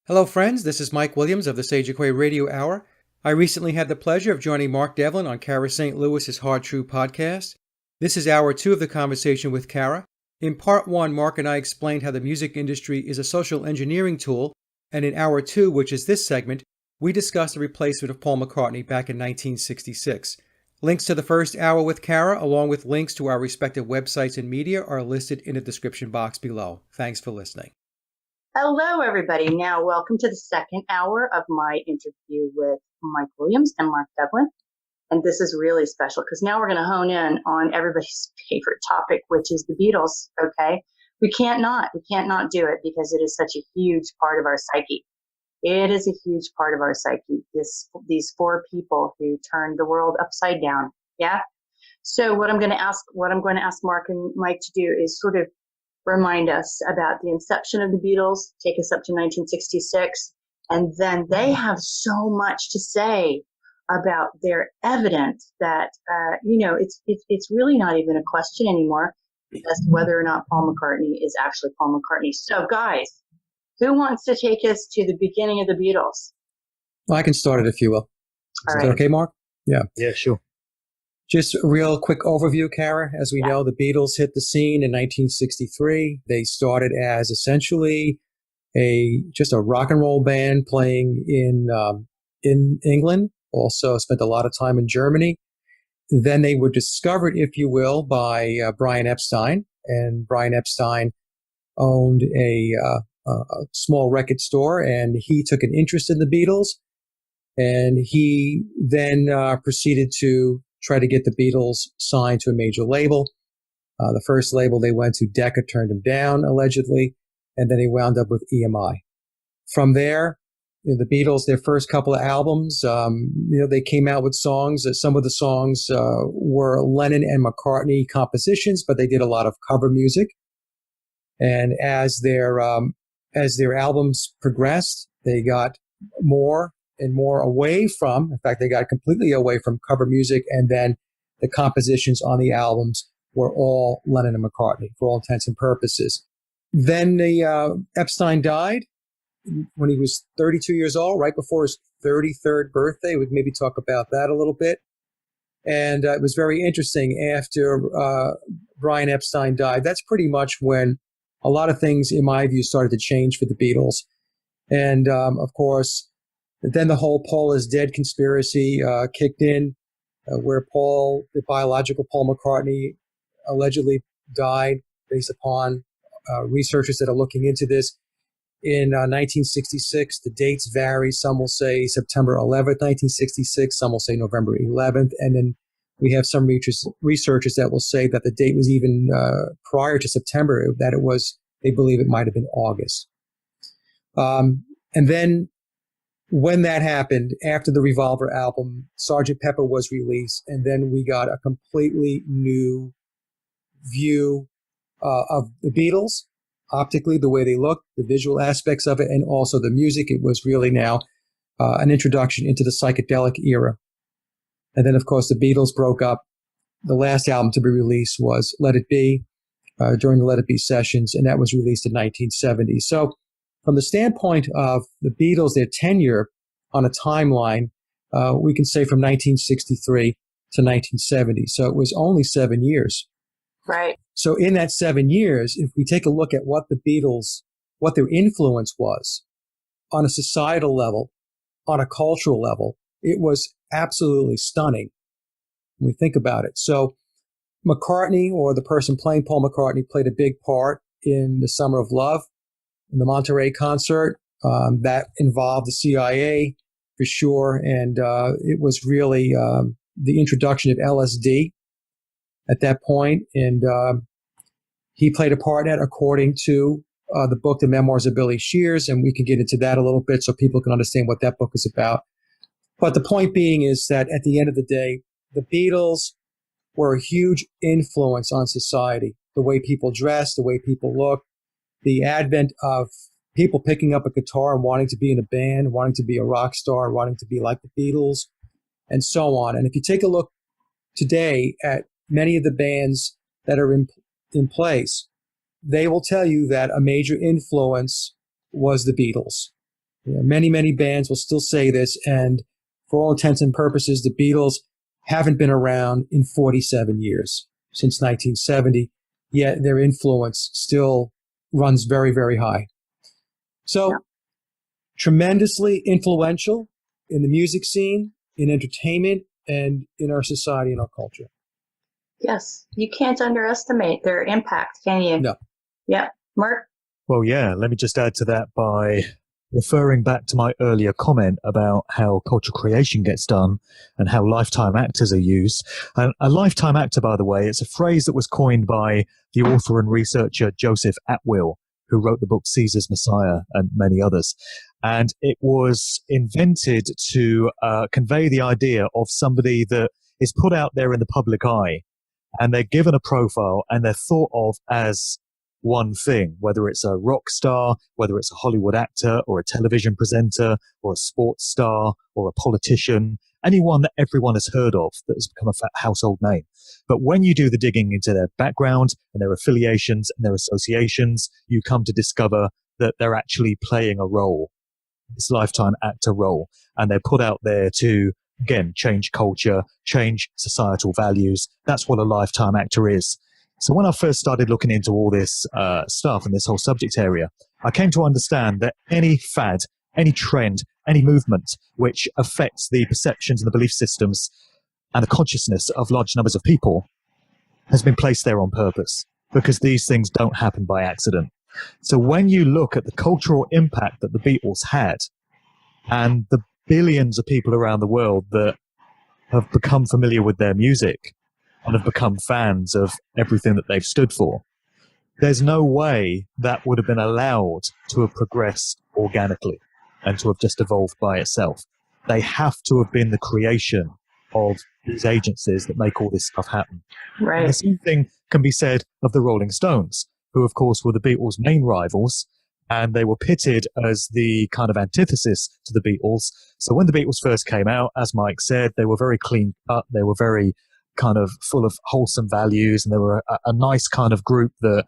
Hello, friends. This is Mike Williams of the Sage Quay Radio Hour. I recently had the pleasure of joining Mark Devlin on Cara StLouis' Hard True podcast. This is hour 2 of the conversation with Cara. In part 1, Mark and I explained how the music industry is a social engineering tool, and in hour 2, which is this segment, we discussed the replacement of Paul McCartney back in 1966. Links to the first hour with Cara, along with links to our respective websites and media, are listed in the description box below. Thanks for listening. Hello, everybody. Now, welcome to the second hour of my interview with Mike Williams and Mark Devlin. And this is really special because now we're going to hone in on everybody's favorite topic, which is the Beatles. Okay. We can't not do it because it is such a huge part of our psyche. It is a huge part of our psyche. These four people who turned the world upside down. Yeah. So what I'm going to ask Mark and Mike to do is sort of remind us about the inception of the Beatles, take us up to 1966, and then they have so much to say about their evidence that it's really not even a question anymore as to whether or not Paul McCartney is actually Paul McCartney. So, guys, who wants to take us to the beginning of the Beatles? Well, I can start it if you will. Is that okay, Mark? Yeah, sure. Just a real quick overview, Cara. As we know, the Beatles hit the scene in 1963. They started as essentially just a rock and roll band playing in England. Also spent a lot of time in Germany. Then they were discovered, if you will, by Brian Epstein. And Brian Epstein owned a small record store, and he took an interest in the Beatles. And he then proceeded to try to get the Beatles signed to a major label. The first label they went to, Decca, turned them down, allegedly, and then they wound up with EMI. From there, the Beatles, their first couple of albums, they came out with songs. Some of the songs were Lennon and McCartney compositions, but they did a lot of cover music. And as their albums progressed, they got more and more away from, in fact, they got completely away from cover music, and then the compositions on the albums were all Lennon and McCartney for all intents and purposes. Then Epstein died when he was 32 years old, right before his 33rd birthday. We'd maybe talk about that a little bit. And it was very interesting. After Brian Epstein died, that's pretty much when a lot of things, in my view, started to change for the Beatles. And of course, then the whole Paul is dead conspiracy kicked in, where the biological Paul McCartney, allegedly died based upon researchers that are looking into this. In 1966, the dates vary. Some will say September 11th, 1966. Some will say November 11th. And then we have some researchers that will say that the date was even prior to September, that they believe it might have been August. And then when that happened, after the Revolver album, Sgt. Pepper was released, and then we got a completely new view of the Beatles, optically, the way they looked, the visual aspects of it, and also the music. It was really now an introduction into the psychedelic era. And then, of course, the Beatles broke up. The last album to be released was Let It Be, during the Let It Be sessions, and that was released in 1970. So from the standpoint of the Beatles, their tenure on a timeline, we can say from 1963 to 1970. So it was only 7 years. Right. So in that 7 years, if we take a look at what the Beatles, what their influence was on a societal level, on a cultural level, it was absolutely stunning when we think about it. So McCartney, or the person playing Paul McCartney, played a big part in The Summer of Love, in the Monterey concert. That involved the CIA for sure. And it was really the introduction of LSD at that point. And he played a part in that, according to the book, The Memoirs of Billy Shears. And we can get into that a little bit so people can understand what that book is about. But the point being is that at the end of the day, the Beatles were a huge influence on society, the way people dress, the way people look, the advent of people picking up a guitar and wanting to be in a band, wanting to be a rock star, wanting to be like the Beatles, and so on. And if you take a look today at many of the bands that are in place, they will tell you that a major influence was the Beatles. Many, many bands will still say this, and for all intents and purposes, the Beatles haven't been around in 47 years, since 1970, yet their influence still runs very, very high. So, tremendously influential in the music scene, in entertainment, and in our society and our culture. Yes, you can't underestimate their impact, can you? No. Yeah. Mark? Well, yeah, let me just add to that by referring back to my earlier comment about how cultural creation gets done and how lifetime actors are used. And a lifetime actor, by the way, it's a phrase that was coined by the author and researcher Joseph Atwill, who wrote the book Caesar's Messiah and many others. And it was invented to convey the idea of somebody that is put out there in the public eye, and they're given a profile and they're thought of as one thing, whether it's a rock star, whether it's a Hollywood actor or a television presenter or a sports star or a politician, anyone that everyone has heard of that has become a household name. But when you do the digging into their background and their affiliations and their associations, you come to discover that they're actually playing a role, this lifetime actor role, and they're put out there to, again, change culture, change societal values. That's what a lifetime actor is. So when I first started looking into all this stuff and this whole subject area, I came to understand that any fad, any trend, any movement which affects the perceptions and the belief systems and the consciousness of large numbers of people has been placed there on purpose, because these things don't happen by accident. So when you look at the cultural impact that the Beatles had and the billions of people around the world that have become familiar with their music and have become fans of everything that they've stood for, there's no way that would have been allowed to have progressed organically and to have just evolved by itself. They have to have been the creation of these agencies that make all this stuff happen. Right. And the same thing can be said of the Rolling Stones, who of course were the Beatles' main rivals, and they were pitted as the kind of antithesis to the Beatles. So when the Beatles first came out, as Mike said, they were very clean cut, they were very kind of full of wholesome values, and they were a nice kind of group that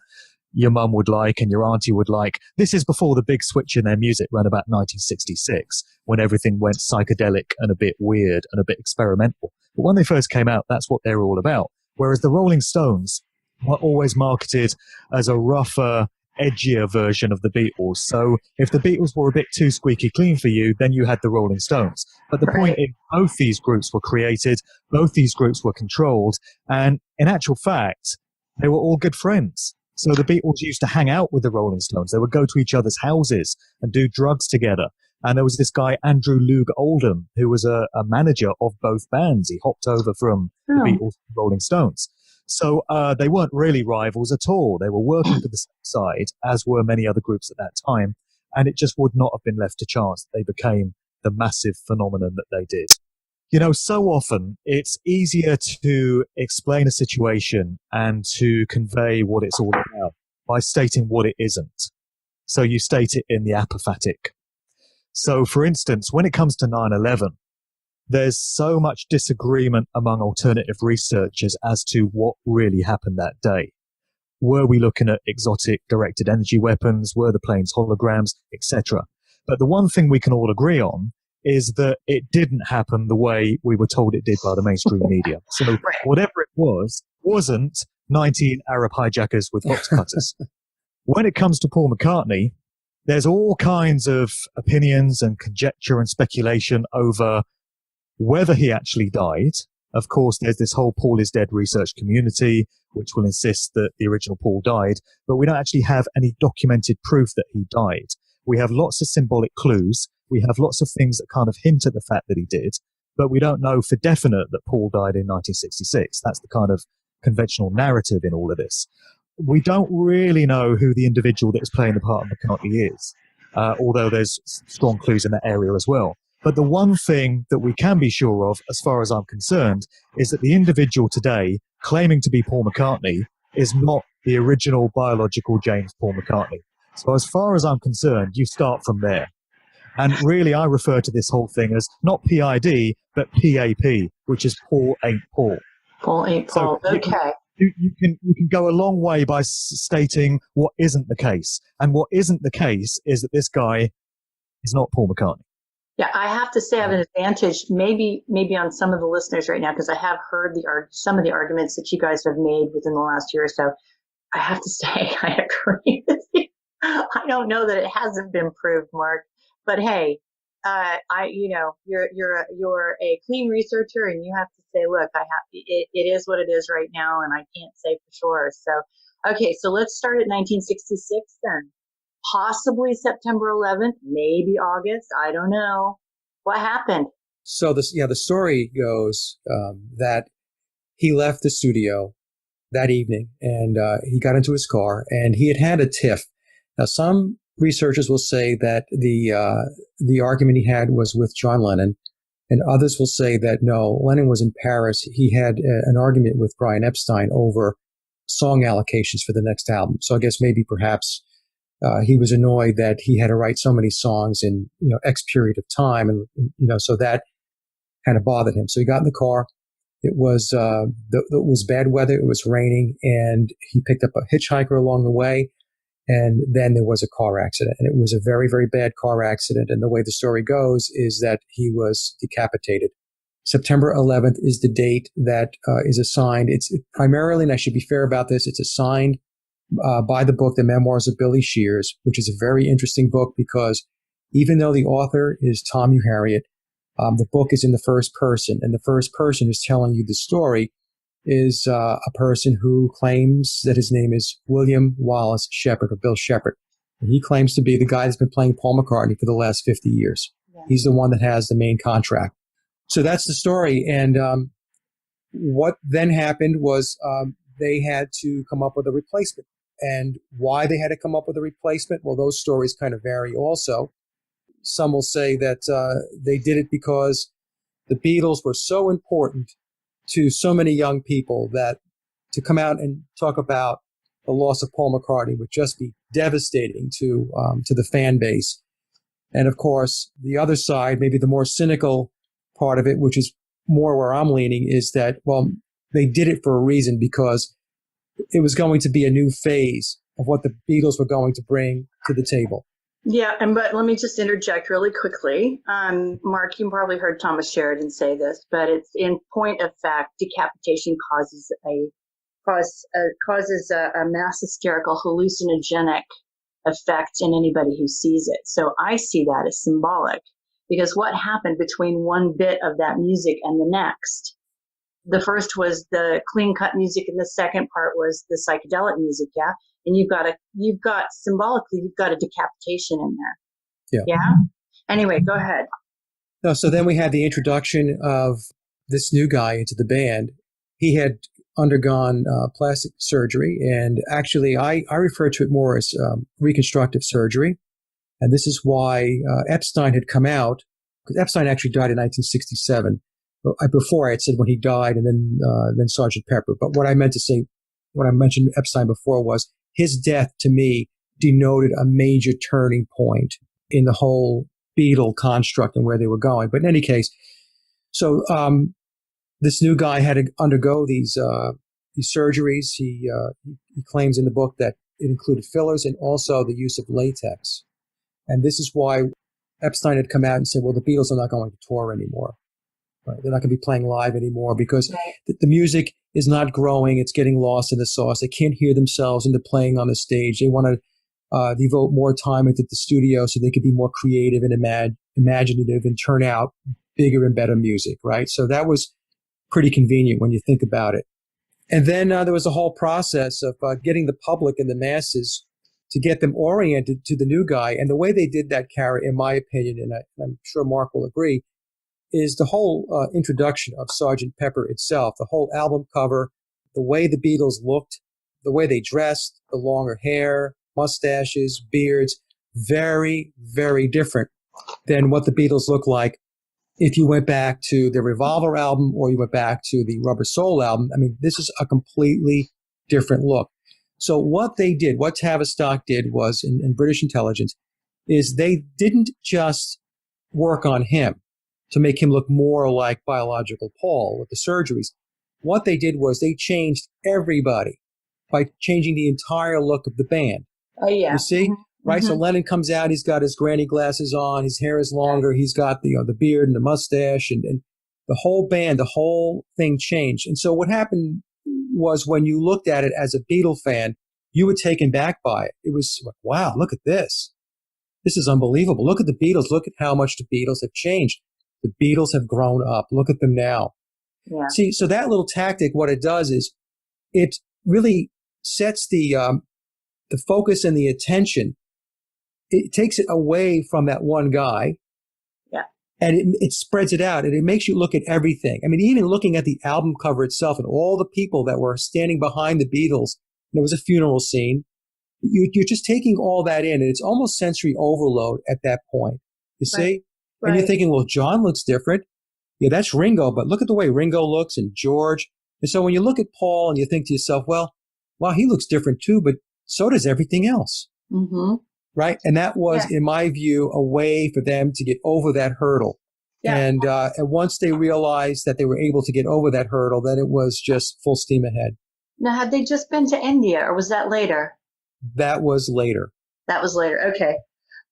your mum would like and your auntie would like. This is before the big switch in their music around about 1966, when everything went psychedelic and a bit weird and a bit experimental. But when they first came out, that's what they were all about. Whereas the Rolling Stones were always marketed as a rougher, edgier version of the Beatles. So if the Beatles were a bit too squeaky clean for you, then you had the Rolling Stones. But the point is, both these groups were created, both these groups were controlled, and in actual fact, they were all good friends. So the Beatles used to hang out with the Rolling Stones. They would go to each other's houses and do drugs together. And there was this guy, Andrew Loog Oldham, who was a manager of both bands. He hopped over from the Beatles to the Rolling Stones. So they weren't really rivals at all. They were working for the same side, as were many other groups at that time. And it just would not have been left to chance that they became the massive phenomenon that they did. You know, so often it's easier to explain a situation and to convey what it's all about by stating what it isn't. So you state it in the apophatic. So, for instance, when it comes to 9/11, there's so much disagreement among alternative researchers as to what really happened that day. Were we looking at exotic directed energy weapons? Were the planes holograms, etc.? But the one thing we can all agree on is that it didn't happen the way we were told it did by the mainstream media. So whatever it was, wasn't 19 Arab hijackers with box cutters. When it comes to Paul McCartney, there's all kinds of opinions and conjecture and speculation over whether he actually died. Of course, there's this whole Paul is dead research community, which will insist that the original Paul died, but we don't actually have any documented proof that he died. We have lots of symbolic clues. We have lots of things that kind of hint at the fact that he did, but we don't know for definite that Paul died in 1966. That's the kind of conventional narrative in all of this. We don't really know who the individual that is playing the part of McCartney is, although there's strong clues in that area as well. But the one thing that we can be sure of, as far as I'm concerned, is that the individual today claiming to be Paul McCartney is not the original biological James Paul McCartney. So as far as I'm concerned, you start from there. And really, I refer to this whole thing as not PID, but PAP, which is Paul ain't Paul. Paul ain't Paul. So okay. You can go a long way by stating what isn't the case. And what isn't the case is that this guy is not Paul McCartney. Yeah, I have to say I have an advantage, maybe on some of the listeners right now, because I have heard some of the arguments that you guys have made within the last year or so. I have to say I agree with you. I don't know that it hasn't been proved, Mark, but hey, you're a clean researcher, and you have to say, look, it is what it is right now, and I can't say for sure. So, okay, so let's start at 1966 then. Possibly September 11th, maybe August. I don't know. What happened? So the story goes that he left the studio that evening, and he got into his car, and he had a tiff. Now, some researchers will say that the argument he had was with John Lennon, and others will say that no, Lennon was in Paris. He had an argument with Brian Epstein over song allocations for the next album. So I guess maybe perhaps he was annoyed that he had to write so many songs in X period of time, and so that kind of bothered him. So he got in the car. It was bad weather. It was raining, and he picked up a hitchhiker along the way. And then there was a car accident, and it was a very, very bad car accident. And the way the story goes is that he was decapitated. September 11th is the date that is assigned. It's primarily, and I should be fair about this, it's assigned by the book, The Memoirs of Billy Shears, which is a very interesting book because even though the author is Tom Harriet, the book is in the first person, and the first person who's telling you the story is a person who claims that his name is William Wallace Shepard, or Bill Shepard. And he claims to be the guy that's been playing Paul McCartney for the last 50 years. Yeah. He's the one that has the main contract. So that's the story. And what then happened was they had to come up with a replacement. And why they had to come up with a replacement, well, those stories kind of vary also. Some will say that they did it because the Beatles were so important to so many young people that to come out and talk about the loss of Paul McCartney would just be devastating to the fan base. And of course, the other side, maybe the more cynical part of it, which is more where I'm leaning, is that, well, they did it for a reason because it was going to be a new phase of what the Beatles were going to bring to the table. Yeah, but let me just interject really quickly. Mark, you probably heard Thomas Sheridan say this, but it's in point of fact, decapitation causes a mass hysterical hallucinogenic effect in anybody who sees it. So I see that as symbolic because what happened between one bit of that music and the next? The first was the clean cut music, and the second part was the psychedelic music. Yeah. And you've got symbolically, you've got a decapitation in there. Yeah. Yeah. Anyway, go ahead. No, so then we had the introduction of this new guy into the band. He had undergone plastic surgery, and actually I refer to it more as reconstructive surgery. And this is why Epstein had come out, because Epstein actually died in 1967. Before I had said when he died, and then Sergeant Pepper. But what I meant to say, when I mentioned Epstein before, was his death to me denoted a major turning point in the whole Beatle construct and where they were going. But in any case, so this new guy had to undergo these surgeries. He claims in the book that it included fillers and also the use of latex. And this is why Epstein had come out and said, well, the Beatles are not going to tour anymore. Right? They're not going to be playing live anymore because the music is not growing. It's getting lost in the sauce. They can't hear themselves into playing on the stage. They want to devote more time into the studio so they could be more creative and imaginative and turn out bigger and better music, right? So that was pretty convenient when you think about it. And then there was a whole process of getting the public and the masses to get them oriented to the new guy. And the way they did that, Cara, in my opinion, and I'm sure Mark will agree, is the whole introduction of Sgt. Pepper itself, the whole album cover, the way the Beatles looked, the way they dressed, the longer hair, mustaches, beards, very, very different than what the Beatles look like if you went back to the Revolver album or you went back to the Rubber Soul album. I mean, this is a completely different look. So what they did, what Tavistock did was, in British intelligence, is they didn't just work on him to make him look more like biological Paul with the surgeries. What they did was they changed everybody by changing the entire look of the band. Oh, yeah. You see? right? So Lennon comes out, he's got his granny glasses on, his hair is longer, he's got the beard and the mustache, and the whole band, the whole thing changed. And so what happened was when you looked at it as a Beatle fan, you were taken back by it. It was like, wow, look at this. This is unbelievable. Look at the Beatles. Look at how much the Beatles have changed. The Beatles have grown up. Look at them now. Yeah. See, so that little tactic, what it does is it really sets the focus and the attention. It takes it away from that one guy. Yeah. And it spreads it out, and it makes you look at everything. I mean, even looking at the album cover itself and all the people that were standing behind the Beatles, there was a funeral scene. You're just taking all that in, and it's almost sensory overload at that point. You see? Right. And you're thinking, well, John looks different. Yeah, that's Ringo, but look at the way Ringo looks, and George. And so when you look at Paul and you think to yourself, well, wow, he looks different too, but so does everything else. Mm-hmm. Right? And that was, in my view, a way for them to get over that hurdle. Yeah. And once they realized that they were able to get over that hurdle, then it was just full steam ahead. Now, had they just been to India, or was that later? That was later. That was later. Okay.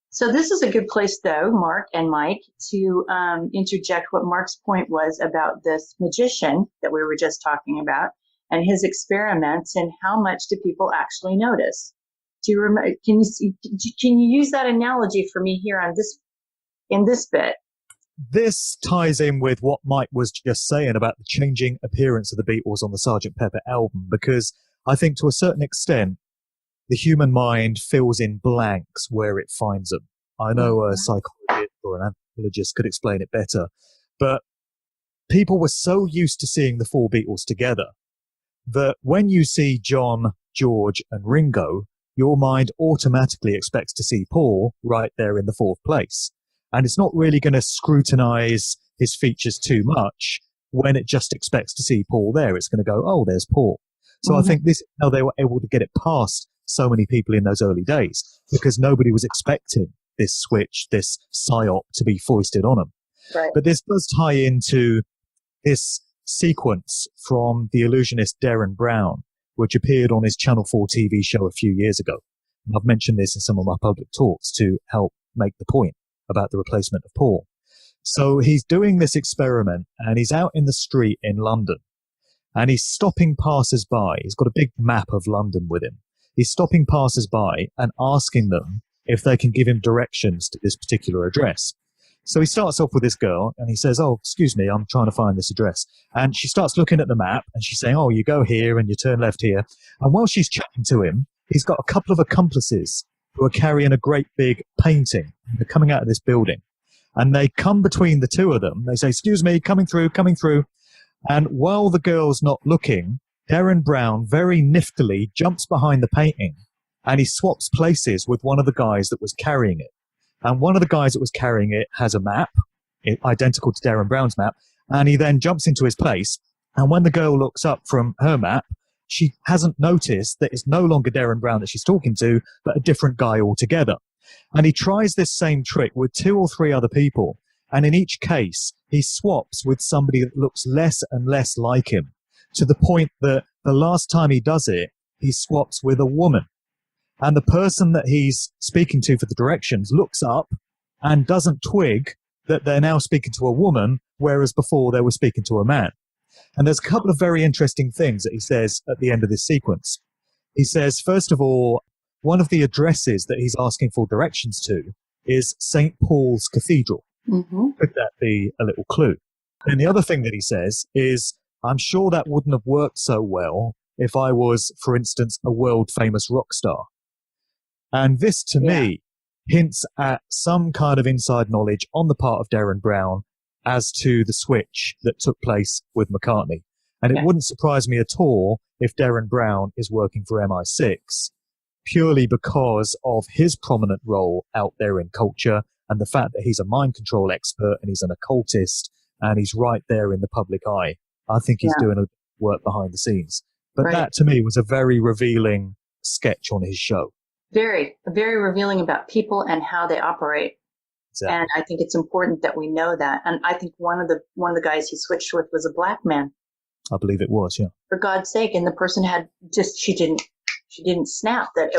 So this is a good place, though, Mark and Mike, to interject what Mark's point was about this magician that we were just talking about and his experiments, and how much do people actually notice? Do you remember? Can you use that analogy for me here on this in this bit? This ties in with what Mike was just saying about the changing appearance of the Beatles on the Sgt. Pepper album, because I think to a certain extent, the human mind fills in blanks where it finds them. I know a psychologist or an anthropologist could explain it better, but people were so used to seeing the four Beatles together that when you see John, George, and Ringo, your mind automatically expects to see Paul right there in the fourth place. And it's not really going to scrutinize his features too much when it just expects to see Paul there. It's going to go, oh, there's Paul. So I think this is how they were able to get it past so many people in those early days, because nobody was expecting this switch, this psyop to be foisted on them. Right. But this does tie into this sequence from the illusionist Darren Brown, which appeared on his Channel 4 TV show a few years ago. And I've mentioned this in some of my public talks to help make the point about the replacement of Paul. So he's doing this experiment, and he's out in the street in London, and he's stopping passers-by. He's got a big map of London with him. He's stopping passers-by and asking them if they can give him directions to this particular address. So he starts off with this girl, and he says, oh, excuse me, I'm trying to find this address. And she starts looking at the map, and she's saying, oh, you go here and you turn left here. And while she's chatting to him, he's got a couple of accomplices who are carrying a great big painting. They're coming out of this building. And they come between the two of them. They say, excuse me, coming through. And while the girl's not looking, Darren Brown very niftily jumps behind the painting, and he swaps places with one of the guys that was carrying it. And one of the guys that was carrying it has a map, identical to Darren Brown's map, and he then jumps into his place. And when the girl looks up from her map, she hasn't noticed that it's no longer Darren Brown that she's talking to, but a different guy altogether. And he tries this same trick with 2 or 3 other people. And in each case, he swaps with somebody that looks less and less like him, to the point that the last time he does it, he swaps with a woman. And the person that he's speaking to for the directions looks up and doesn't twig that they're now speaking to a woman, whereas before they were speaking to a man. And there's a couple of very interesting things that he says at the end of this sequence. He says, first of all, one of the addresses that he's asking for directions to is St. Paul's Cathedral. Mm-hmm. Could that be a little clue? And the other thing that he says is, I'm sure that wouldn't have worked so well if I was, for instance, a world-famous rock star. And this, to me, hints at some kind of inside knowledge on the part of Darren Brown as to the switch that took place with McCartney. And it wouldn't surprise me at all if Darren Brown is working for MI6, purely because of his prominent role out there in culture and the fact that he's a mind control expert and he's an occultist and he's right there in the public eye. I think he's doing a work behind the scenes. But that, to me, was a very revealing sketch on his show. Very revealing about people and how they operate. Exactly. And I think it's important that we know that. And I think one of the guys he switched with was a black man. I believe it was, yeah. For God's sake. And the person had just, she didn't snap that.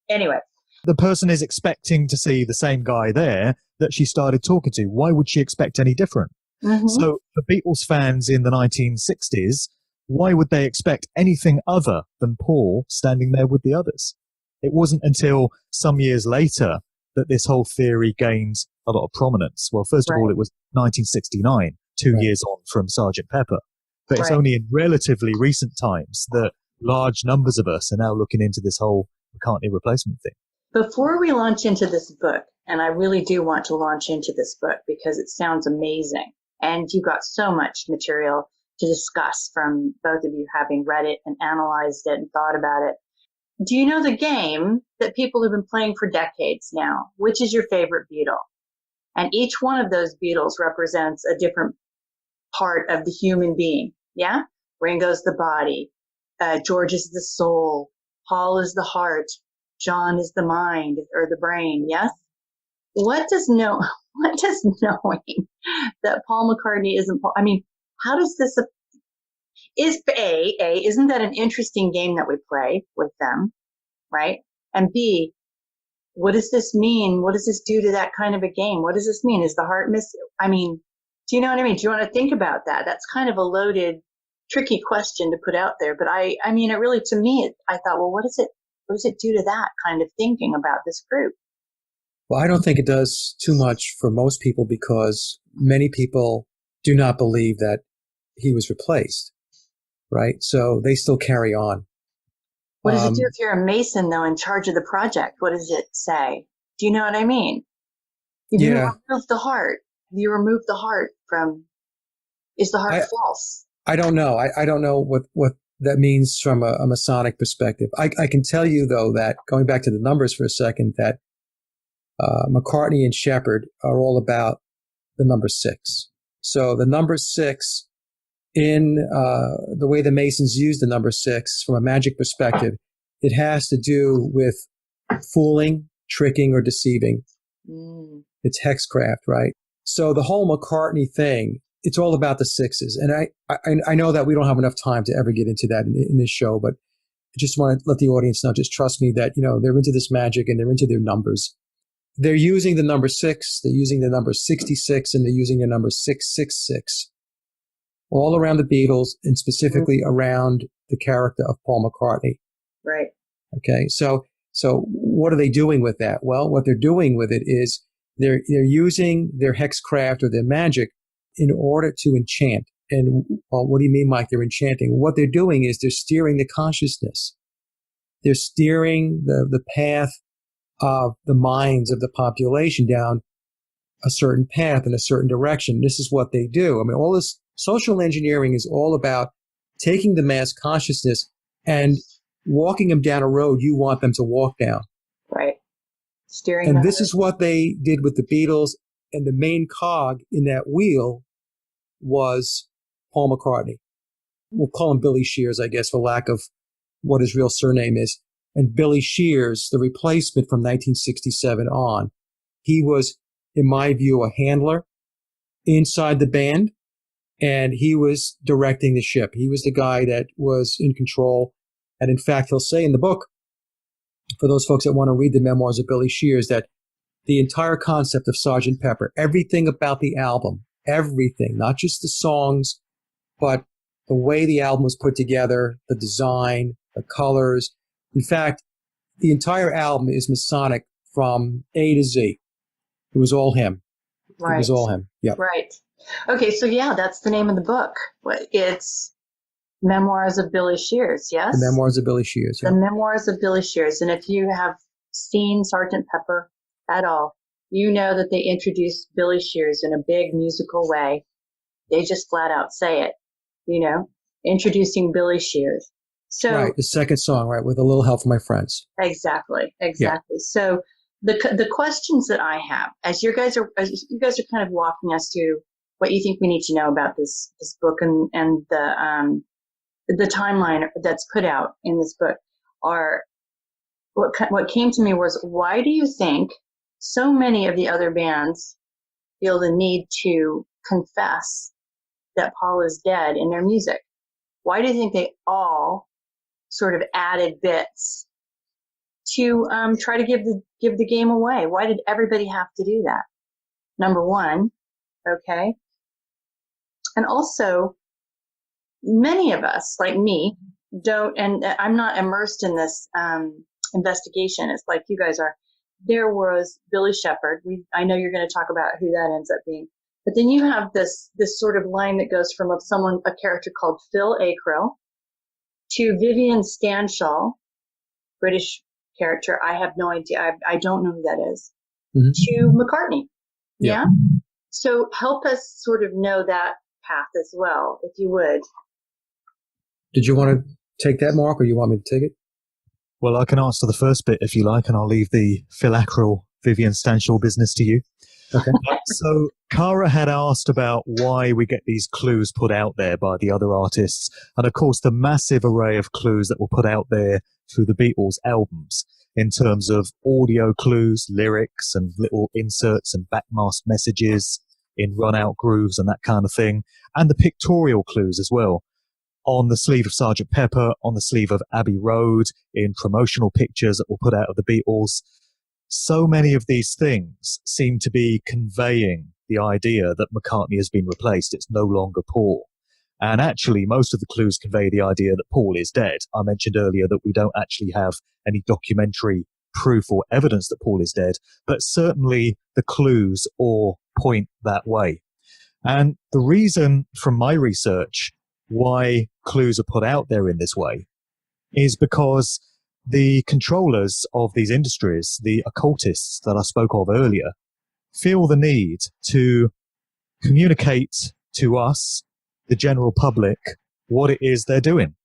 Anyway, The person is expecting to see the same guy there that she started talking to. Why would she expect any different? Mm-hmm. So for Beatles fans in the 1960s, why would they expect anything other than Paul standing there with the others? It wasn't until some years later that this whole theory gained a lot of prominence. Well, first of all, it was 1969, 2 years on from Sgt. Pepper. But it's only in relatively recent times that large numbers of us are now looking into this whole McCartney replacement thing. Before we launch into this book, and I really do want to launch into this book because it sounds amazing, and you got so much material to discuss from both of you having read it and analyzed it and thought about it. Do you know the game that people have been playing for decades now? Which is your favorite Beatle? And each one of those Beatles represents a different part of the human being. Yeah? Ringo's the body. George is the soul. Paul is the heart. John is the mind or the brain. Yes? What does knowing that Paul McCartney isn't Paul? I mean, how does this, isn't that an interesting game that we play with them, right? And B, what does this mean? What does this do to that kind of a game? What does this mean? Is the heart I mean, do you know what I mean? Do you want to think about that? That's kind of a loaded, tricky question to put out there. But I mean, it really, to me, I thought, well, what does it do to that kind of thinking about this group? Well, I don't think it does too much for most people because many people do not believe that he was replaced, right? So they still carry on. What does it do if you're a Mason, though, in charge of the project? What does it say? Do you know what I mean? If you remove the heart, is the heart false? I don't know. I don't know what that means from a Masonic perspective. I can tell you, though, that going back to the numbers for a second, that McCartney and Shepherd are all about the number 6. So the number 6, in the way the Masons use the number 6 from a magic perspective, it has to do with fooling, tricking, or deceiving. It's hexcraft, right? So the whole McCartney thing, it's all about the 6s. And I know that we don't have enough time to ever get into that in this show, but I just want to let the audience know, just trust me that, they're into this magic and they're into their numbers. They're using the number 6, they're using the number 66, and they're using the number 666 all around the Beatles and specifically around the character of Paul McCartney. Right. Okay. So what are they doing with that? Well, what they're doing with it is they're using their hexcraft or their magic in order to enchant. And what do you mean, Mike? They're enchanting. What they're doing is they're steering the consciousness. They're steering the path of the minds of the population down a certain path in a certain direction. This is what they do. I mean, all this social engineering is all about taking the mass consciousness and walking them down a road you want them to walk down. Right. Steering. And this is what they did with the Beatles. And the main cog in that wheel was Paul McCartney. We'll call him Billy Shears, I guess, for lack of what his real surname is. And Billy Shears, the replacement from 1967 on, he was, in my view, a handler inside the band, and he was directing the ship. He was the guy that was in control. And in fact, he'll say in the book, for those folks that want to read the memoirs of Billy Shears, that the entire concept of Sgt. Pepper, everything about the album, everything, not just the songs, but the way the album was put together, the design, the colors. In fact, the entire album is Masonic from A to Z. It was all him. Right. It was all him. Yeah. Right. Okay. So yeah, that's the name of the book. It's Memoirs of Billy Shears. Yes. The Memoirs of Billy Shears. Yeah. The Memoirs of Billy Shears. And if you have seen Sgt. Pepper at all, you know that they introduced Billy Shears in a big musical way. They just flat out say it, introducing Billy Shears. So, right, the second song, right, with a little help from my friends. Exactly. Yeah. So the questions that I have, as you guys are kind of walking us through what you think we need to know about this book and the timeline that's put out in this book, are what came to me was, why do you think so many of the other bands feel the need to confess that Paul is dead in their music? Why do you think they all sort of added bits to try to give the game away. Why did everybody have to do that? Number one, okay. And also, many of us, like me, don't, and I'm not immersed in this investigation. It's like you guys are. There was Billy Shepherd. I know you're going to talk about who that ends up being. But then you have this sort of line that goes from a character called Phil Acro to Vivian Stanshall, British character. I have no idea. I don't know who that is. Mm-hmm. To McCartney. Yeah. So help us sort of know that path as well, if you would. Did you want to take that, Mark, or you want me to take it? Well, I can answer the first bit if you like, and I'll leave the Phil Ackrell, Vivian Stanshall business to you. Okay. So Cara had asked about why we get these clues put out there by the other artists. And of course, the massive array of clues that were put out there through the Beatles albums in terms of audio clues, lyrics, and little inserts and backmasked messages in run-out grooves and that kind of thing. And the pictorial clues as well. On the sleeve of Sgt. Pepper, on the sleeve of Abbey Road, in promotional pictures that were put out of the Beatles. So many of these things seem to be conveying the idea that McCartney has been replaced. It's no longer Paul. And actually, most of the clues convey the idea that Paul is dead. I mentioned earlier that we don't actually have any documentary proof or evidence that Paul is dead, but certainly the clues all point that way. And the reason from my research why clues are put out there in this way is because the controllers of these industries, the occultists that I spoke of earlier, feel the need to communicate to us, the general public, what it is they're doing.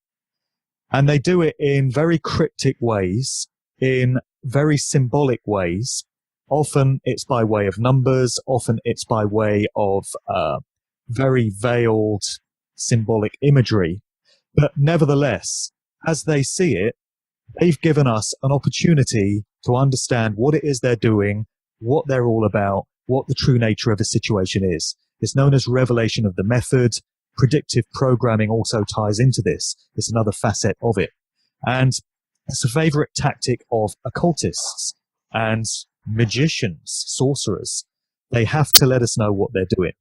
And they do it in very cryptic ways, in very symbolic ways. Often it's by way of numbers, often it's by way of very veiled symbolic imagery. But nevertheless, as they see it, they've given us an opportunity to understand what it is they're doing, what they're all about, what the true nature of the situation is. It's known as revelation of the method. Predictive programming also ties into this. It's another facet of it. And it's a favorite tactic of occultists and magicians, sorcerers. They have to let us know what they're doing.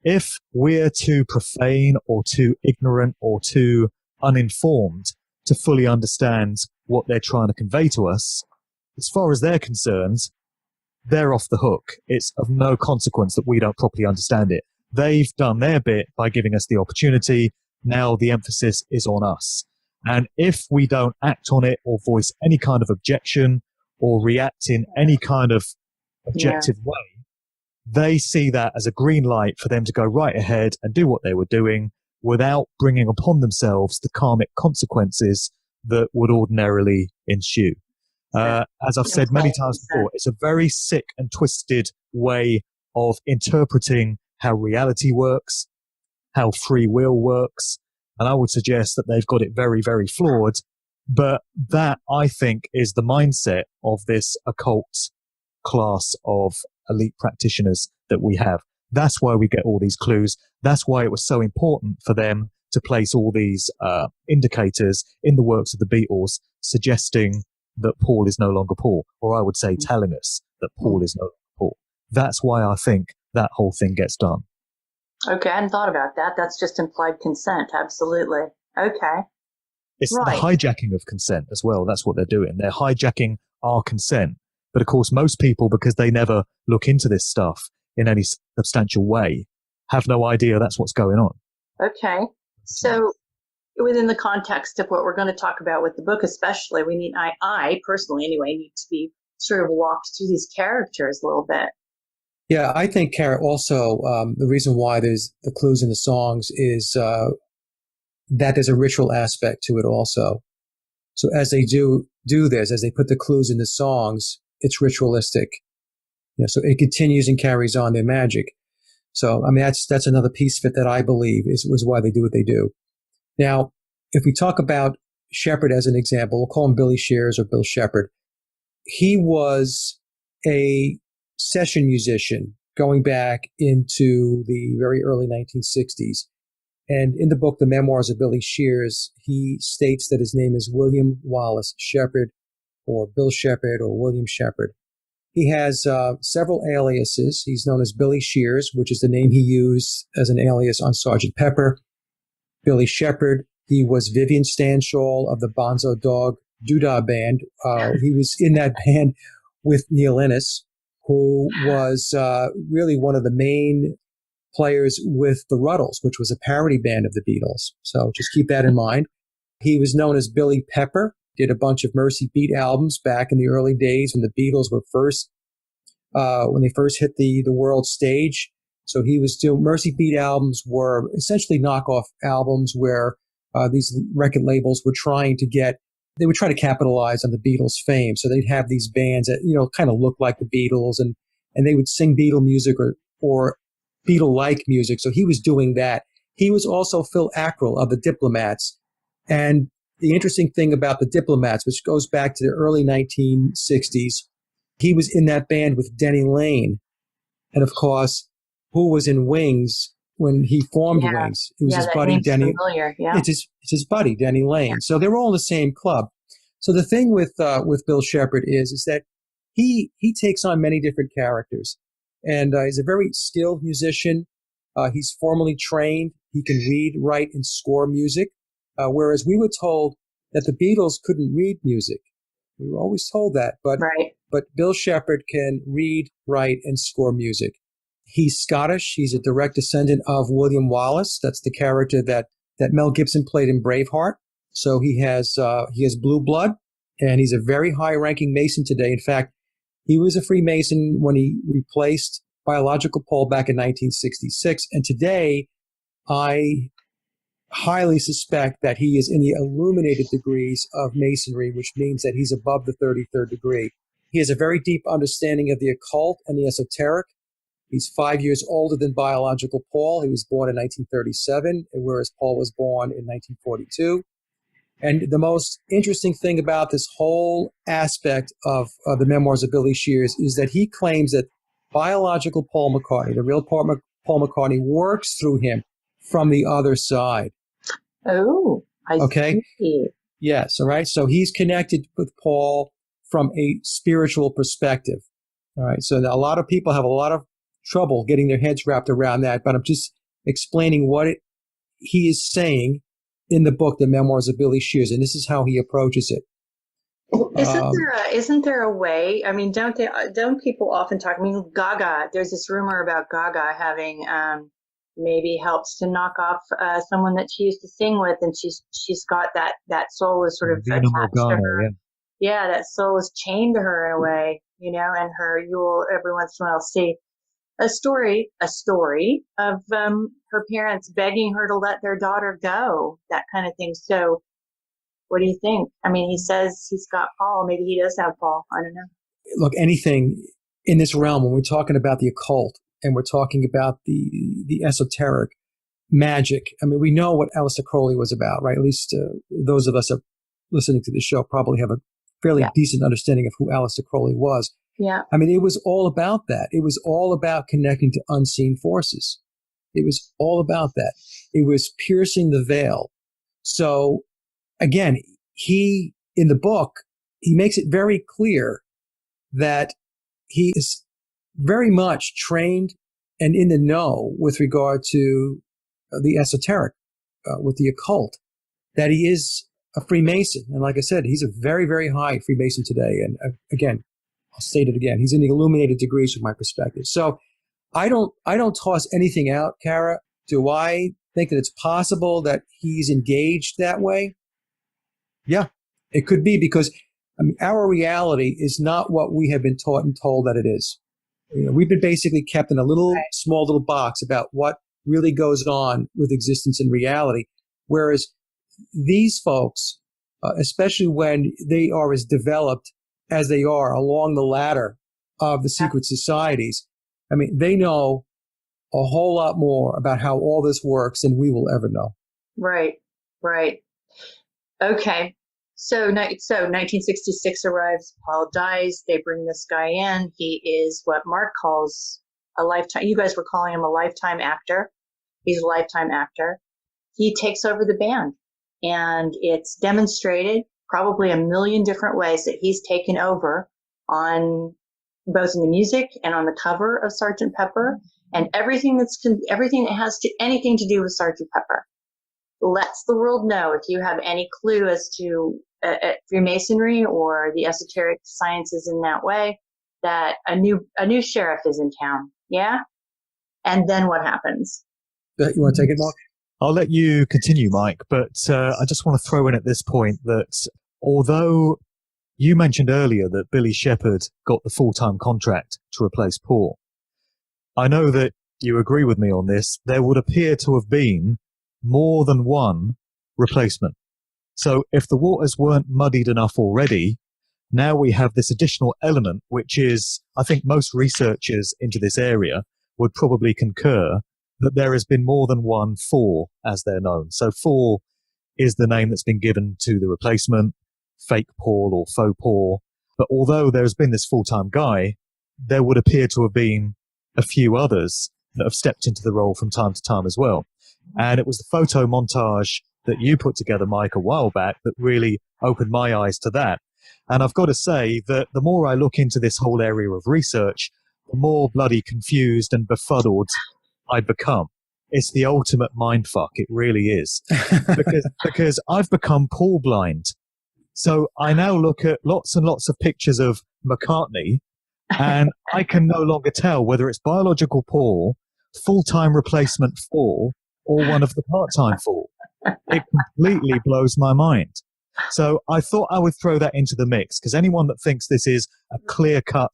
If we're too profane or too ignorant or too uninformed to fully understand what they're trying to convey to us, as far as they're concerned, they're off the hook. It's of no consequence that we don't properly understand it. They've done their bit by giving us the opportunity. Now the emphasis is on us. And if we don't act on it or voice any kind of objection or react in any kind of objective way, they see that as a green light for them to go right ahead and do what they were doing without bringing upon themselves the karmic consequences that would ordinarily ensue. As I've said many times before, it's a very sick and twisted way of interpreting how reality works, how free will works. And I would suggest that they've got it very, very flawed. But that, I think, is the mindset of this occult class of elite practitioners that we have. That's why we get all these clues. That's why it was so important for them to place all these indicators in the works of the Beatles, suggesting that Paul is no longer Paul, or I would say telling us that Paul is no longer Paul. That's why I think that whole thing gets done. Okay, I hadn't thought about that. That's just implied consent, absolutely. Okay. It's the hijacking of consent as well. That's what they're doing. They're hijacking our consent. But of course, most people, because they never look into this stuff in any substantial way, have no idea that's what's going on. Okay. So within the context of what we're going to talk about with the book, especially, I personally anyway, need to be sort of walked through these characters a little bit. Yeah, I think, Cara, also the reason why there's the clues in the songs is that there's a ritual aspect to it also. So as they do this, as they put the clues in the songs, it's ritualistic. So it continues and carries on their magic. So, I mean, that's another piece of it that I believe was why they do what they do. Now, if we talk about Shepherd as an example, we'll call him Billy Shears or Bill Shepherd. He was a session musician going back into the very early 1960s. And in the book, The Memoirs of Billy Shears, he states that his name is William Wallace Shepherd, or Bill Shepherd or William Shepherd. He has several aliases. He's known as Billy Shears, which is the name he used as an alias on Sgt. Pepper. Billy Shepherd. He was Vivian Stanshall of the Bonzo Dog Doodah Band. He was in that band with Neil Innes, who was really one of the main players with the Ruddles, which was a parody band of the Beatles. So just keep that in mind. He was known as Billy Pepper, did a bunch of Mercy Beat albums back in the early days when the Beatles were when they first hit the world stage. So he was doing Mercy Beat albums were essentially knockoff albums where these record labels were trying to they would try to capitalize on the Beatles' fame. So they'd have these bands that, kind of looked like the Beatles and they would sing Beatle music or Beatle-like music. So he was doing that. He was also Phil Ackrell of the Diplomats. And the interesting thing about the Diplomats, which goes back to the early 1960s, he was in that band with Denny Lane. And of course, who was in Wings when he formed Wings? It was his buddy Denny. Familiar. Yeah. It's his buddy Denny Lane. Yeah. So they were all in the same club. So the thing with Bill Shepherd is that he takes on many different characters, and he's a very skilled musician. He's formally trained. He can read, write, and score music. Whereas we were told that the Beatles couldn't read music. We were always told that, but Bill Shepherd can read, write, and score music. He's Scottish. He's a direct descendant of William Wallace. That's the character that Mel Gibson played in Braveheart. So he has blue blood, and he's a very high-ranking Mason today. In fact, he was a Freemason when he replaced biological Paul back in 1966. And today, I highly suspect that he is in the illuminated degrees of Masonry, which means that he's above the 33rd degree. He has a very deep understanding of the occult and the esoteric. He's 5 years older than biological Paul. He was born in 1937, whereas Paul was born in 1942. And the most interesting thing about this whole aspect of the memoirs of Billy Shears is that he claims that biological Paul McCartney, the real Paul McCartney, works through him from the other side. Oh, I see. Yes, all right. So he's connected with Paul from a spiritual perspective. All right. So a lot of people have a lot of trouble getting their heads wrapped around that, but I'm just explaining what he is saying in the book, The Memoirs of Billy Shears, and this is how he approaches it. Isn't there a way? I mean, don't people often talk? I mean, Gaga. There's this rumor about Gaga having maybe helps to knock off someone that she used to sing with, and she's got that soul is sort of attached to her. Yeah, that soul is chained to her in a way, and you'll every once in a while see a story of her parents begging her to let their daughter go, that kind of thing. So what do you think? I mean, he says he's got Paul. Maybe he does have Paul. I don't know. Look, anything in this realm, when we're talking about the occult and we're talking about the esoteric magic, I mean, we know what Aleister Crowley was about, right? At least those of us that are listening to this show probably have a fairly decent understanding of who Aleister Crowley was. Yeah. I mean, it was all about that. It was all about connecting to unseen forces. It was all about that. It was piercing the veil. So again, in the book, he makes it very clear that he is very much trained and in the know with regard to the esoteric, with the occult, that he is a Freemason. And like I said, he's a very, very high Freemason today. And again, I'll state it again. He's in the illuminated degrees from my perspective. So I don't toss anything out, Cara. Do I think that it's possible that he's engaged that way? Yeah, it could be, because our reality is not what we have been taught and told that it is. We've been basically kept in a small little box about what really goes on with existence and reality. Whereas these folks, especially when they are as developed as they are along the ladder of the secret societies, I mean, they know a whole lot more about how all this works than we will ever know. Right. Okay. So 1966 arrives, Paul dies, they bring this guy in. He is what Mark calls a lifetime. You guys were calling him a lifetime actor. He's a lifetime actor. He takes over the band, and it's demonstrated probably a million different ways that he's taken over on both in the music and on the cover of Sgt. Pepper, and everything that has anything to do with Sgt. Pepper. Lets the world know, if you have any clue as to Freemasonry or the esoteric sciences in that way, that a new sheriff is in town. Yeah? And then what happens? You want to take it, Mark? I'll let you continue, Mike, but I just want to throw in at this point that although you mentioned earlier that Billy Shepherd got the full-time contract to replace Paul, I know that you agree with me on this. There would appear to have been more than one replacement. So if the waters weren't muddied enough already, now we have this additional element, which is, I think most researchers into this area would probably concur that there has been more than one Four, as they're known. So Four is the name that's been given to the replacement, fake Paul or faux Paul. But although there has been this full-time guy, there would appear to have been a few others that have stepped into the role from time to time as well. And it was the photo montage that you put together, Mike, a while back that really opened my eyes to that. And I've got to say that the more I look into this whole area of research, the more bloody confused and befuddled I become. It's the ultimate mindfuck. It really is. because I've become Paul blind. So I now look at lots and lots of pictures of McCartney, and I can no longer tell whether it's biological Paul, full-time replacement Four, or one of the part-time Four. It completely blows my mind. So I thought I would throw that into the mix, because anyone that thinks this is a clear-cut,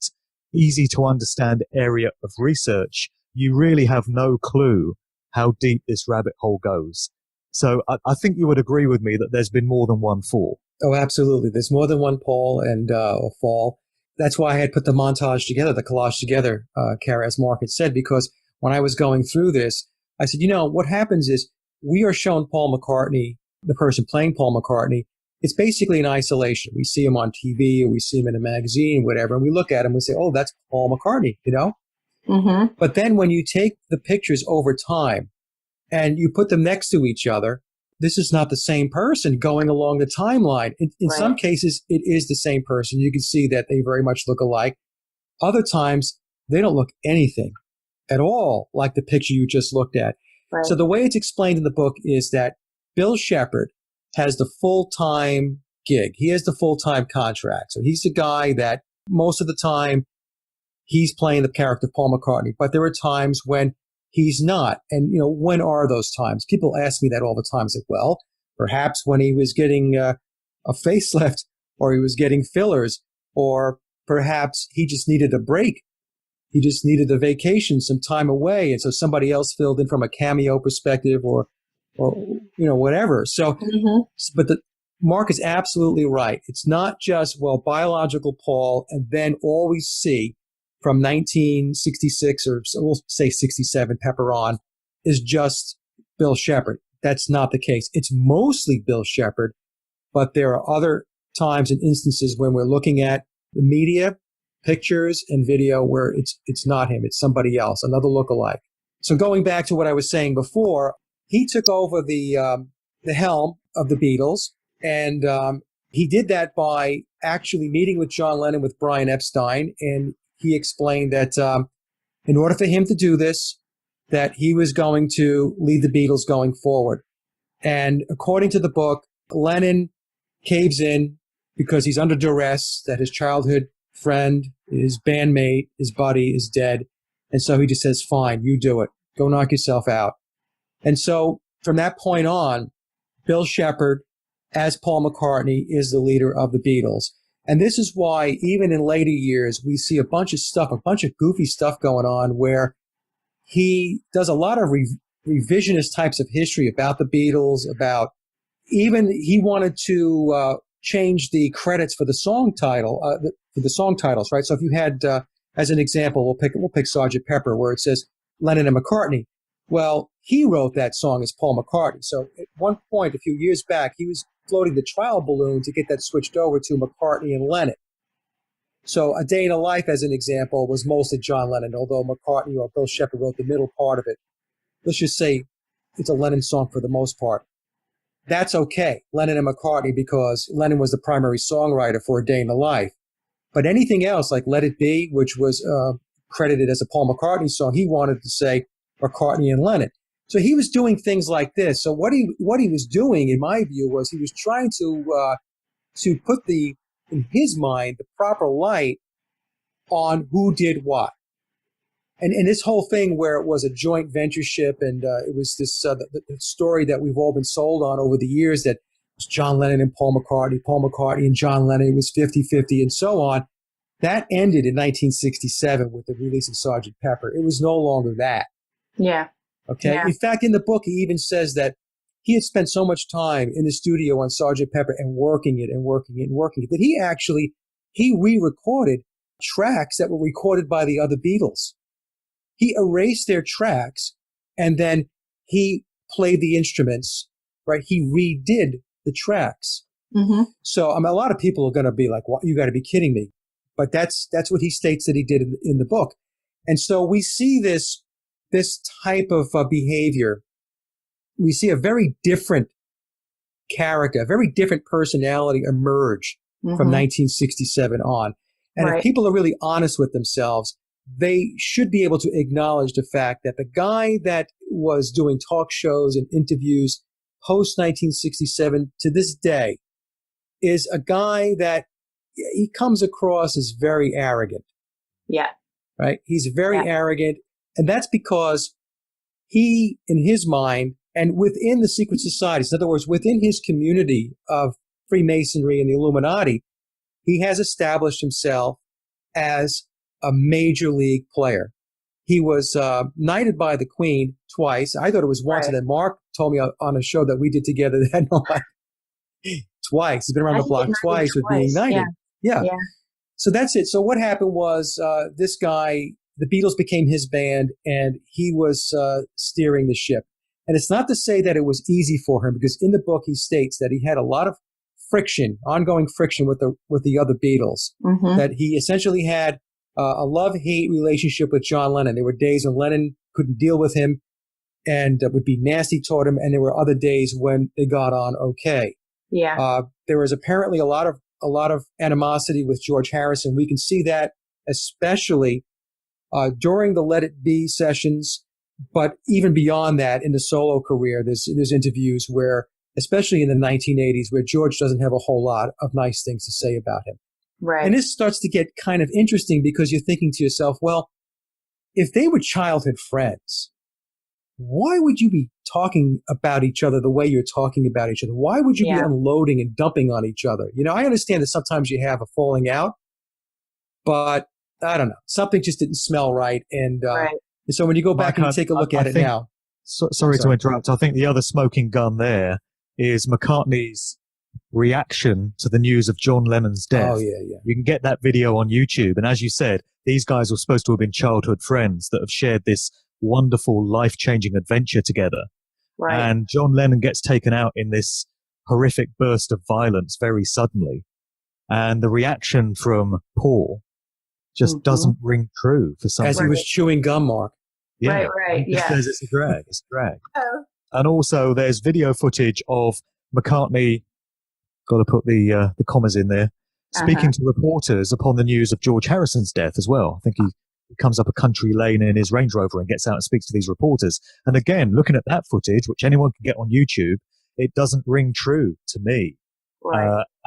easy-to-understand area of research, you really have no clue how deep this rabbit hole goes. So I think you would agree with me that there's been more than one Four. Oh, absolutely. There's more than one Paul and or Fall. That's why I had put the montage together, the collage together, Cara, as Mark had said, because when I was going through this, I said, what happens is we are shown Paul McCartney, the person playing Paul McCartney. It's basically in isolation. We see him on TV or we see him in a magazine, whatever, and we look at him and we say, oh, that's Paul McCartney, Mm-hmm. But then when you take the pictures over time and you put them next to each other, this is not the same person going along the timeline. In Right. some cases, it is the same person. You can see that they very much look alike. Other times, they don't look anything at all like the picture you just looked at. Right. So the way it's explained in the book is that Bill Shepherd has the full-time gig. He has the full-time contract. So he's the guy that most of the time he's playing the character of Paul McCartney. But there are times when he's not. And, when are those times? People ask me that all the time. I say, well, perhaps when he was getting a facelift, or he was getting fillers, or perhaps he just needed a break. He just needed a vacation, some time away. And so somebody else filled in from a cameo perspective or whatever. So, but Mark is absolutely right. It's not just, biological Paul, and then all we see from 1966 or we'll say 67 Pepper on is just Bill Shepherd. That's not the case. It's mostly Bill Shepherd, but there are other times and instances when we're looking at the media, pictures and video where it's not him, it's somebody else, another lookalike. So going back to what I was saying before, he took over the helm of the Beatles, and he did that by actually meeting with John Lennon with Brian Epstein, and he explained that in order for him to do this, that he was going to lead the Beatles going forward. And according to the book, Lennon caves in because he's under duress, that his childhood friend, his bandmate, his buddy is dead. And so he just says, fine, you do it. Go knock yourself out. And so from that point on, Bill Shepherd, as Paul McCartney, is the leader of the Beatles. And this is why, even in later years, we see a bunch of goofy stuff going on where he does a lot of revisionist types of history about the Beatles, about even he wanted to change the credits for the song title, for the song titles, right? So if you had, as an example, we'll pick Sgt. Pepper, where it says Lennon and McCartney. Well, he wrote that song as Paul McCartney. So at one point, a few years back, he was floating the trial balloon to get that switched over to McCartney and Lennon. So A Day in a Life, as an example, was mostly John Lennon, although McCartney or Bill Shepherd wrote the middle part of it. Let's just say it's a Lennon song for the most part. that's okay, Lennon and McCartney, because Lennon was the primary songwriter for A Day in the Life. But anything else, like Let It Be, which was credited as a Paul McCartney song, he wanted to say McCartney and Lennon. So he was doing things like this. So what he was doing, in my view, was he was trying to put in his mind, the proper light on who did what. And this whole thing where it was a joint ventureship, and it was this the story that we've all been sold on over the years, that it was John Lennon and Paul McCartney and John Lennon, it was 50-50 and so on. That ended in 1967 with the release of Sgt. Pepper. It was no longer that. Yeah. Okay. Yeah. In fact, in the book, he even says that he had spent so much time in the studio on Sgt. Pepper and working it that he re-recorded tracks that were recorded by the other Beatles. He erased their tracks and then he played the instruments, right? He redid the tracks. Mm-hmm. So a lot of people are going to be like, well, you got to be kidding me. But that's what he states that he did in the book. And so we see this type of behavior. We see a very different character, a very different personality emerge from 1967 on. And if people are really honest with themselves, they should be able to acknowledge the fact that the guy that was doing talk shows and interviews post 1967 to this day is a guy that he comes across as very arrogant. Yeah. Right? He's very arrogant. And that's because he, in his mind, and within the secret societies, in other words, within his community of Freemasonry and the Illuminati, he has established himself as a major league player. He was knighted by the Queen twice. I thought it was once, and then Mark told me on a show that we did together that twice. He's been around the block twice with being knighted. Yeah. So that's it. So what happened was this guy, the Beatles became his band, and he was steering the ship. And it's not to say that it was easy for him, because in the book he states that he had a lot of ongoing friction with the other Beatles. That he essentially had a love-hate relationship with John Lennon. There were days when Lennon couldn't deal with him and would be nasty toward him, and there were other days when they got on okay. Yeah. There was apparently a lot of animosity with George Harrison. We can see that especially during the Let It Be sessions, but even beyond that in the solo career. There's interviews where, especially in the 1980s, where George doesn't have a whole lot of nice things to say about him. Right. And this starts to get kind of interesting, because you're thinking to yourself, well, if they were childhood friends, why would you be talking about each other the way you're talking about each other? Why would you be unloading and dumping on each other? You know, I understand that sometimes you have a falling out, but I don't know. Something just didn't smell right. And so when you go back and take a look at it now. Sorry to interrupt. I think the other smoking gun there is McCartney's reaction to the news of John Lennon's death. Oh, yeah. You can get that video on YouTube. And as you said, these guys were supposed to have been childhood friends that have shared this wonderful, life-changing adventure together. Right. And John Lennon gets taken out in this horrific burst of violence very suddenly. And the reaction from Paul just doesn't ring true for some reason. As he was chewing gum, Mark. Yeah. Right. He says it's a drag. It's a drag. Oh. And also there's video footage of McCartney, got to put the commas in there, speaking to reporters upon the news of George Harrison's death as well. I think he comes up a country lane in his Range Rover and gets out and speaks to these reporters. And again, looking at that footage, which anyone can get on YouTube, it doesn't ring true to me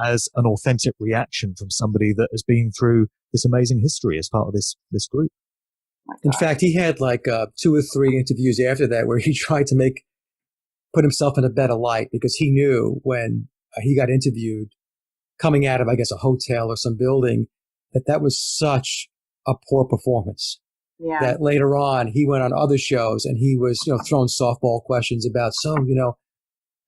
as an authentic reaction from somebody that has been through this amazing history as part of this group. In fact, he had like 2 or 3 interviews after that where he tried to put himself in a better light, because he knew when he got interviewed coming out of, I guess, a hotel or some building, that was such a poor performance. Yeah. That later on he went on other shows and he was, throwing softball questions about,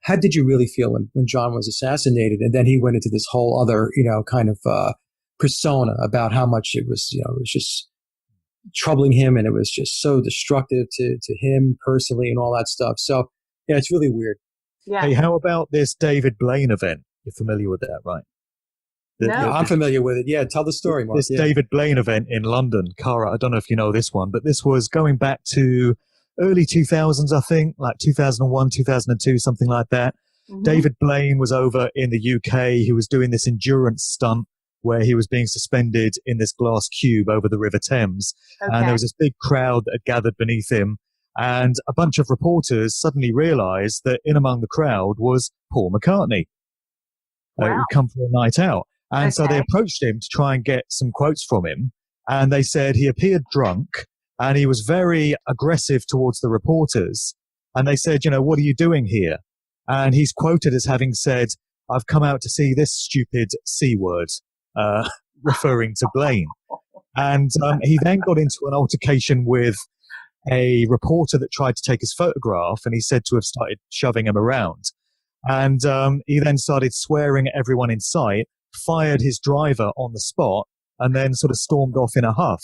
how did you really feel when John was assassinated? And then he went into this whole other, kind of persona about how much it was just troubling him, and it was just so destructive to him personally and all that stuff. So yeah, it's really weird. Yeah. Hey, how about this David Blaine event? You're familiar with that, right? No. I'm familiar with it. Yeah, tell the story, Mark. This David Blaine event in London, Cara, I don't know if you know this one, but this was going back to early 2000s, I think, like 2001, 2002, something like that. Mm-hmm. David Blaine was over in the UK. He was doing this endurance stunt where he was being suspended in this glass cube over the River Thames. Okay. And there was this big crowd that had gathered beneath him. And a bunch of reporters suddenly realized that in among the crowd was Paul McCartney. Wow. Who'd come for a night out. And so they approached him to try and get some quotes from him. And they said he appeared drunk and he was very aggressive towards the reporters. And they said, what are you doing here? And he's quoted as having said, I've come out to see this stupid C word, referring to Blaine. And he then got into an altercation with a reporter that tried to take his photograph, and he's said to have started shoving him around. And he then started swearing at everyone in sight, fired his driver on the spot, and then sort of stormed off in a huff.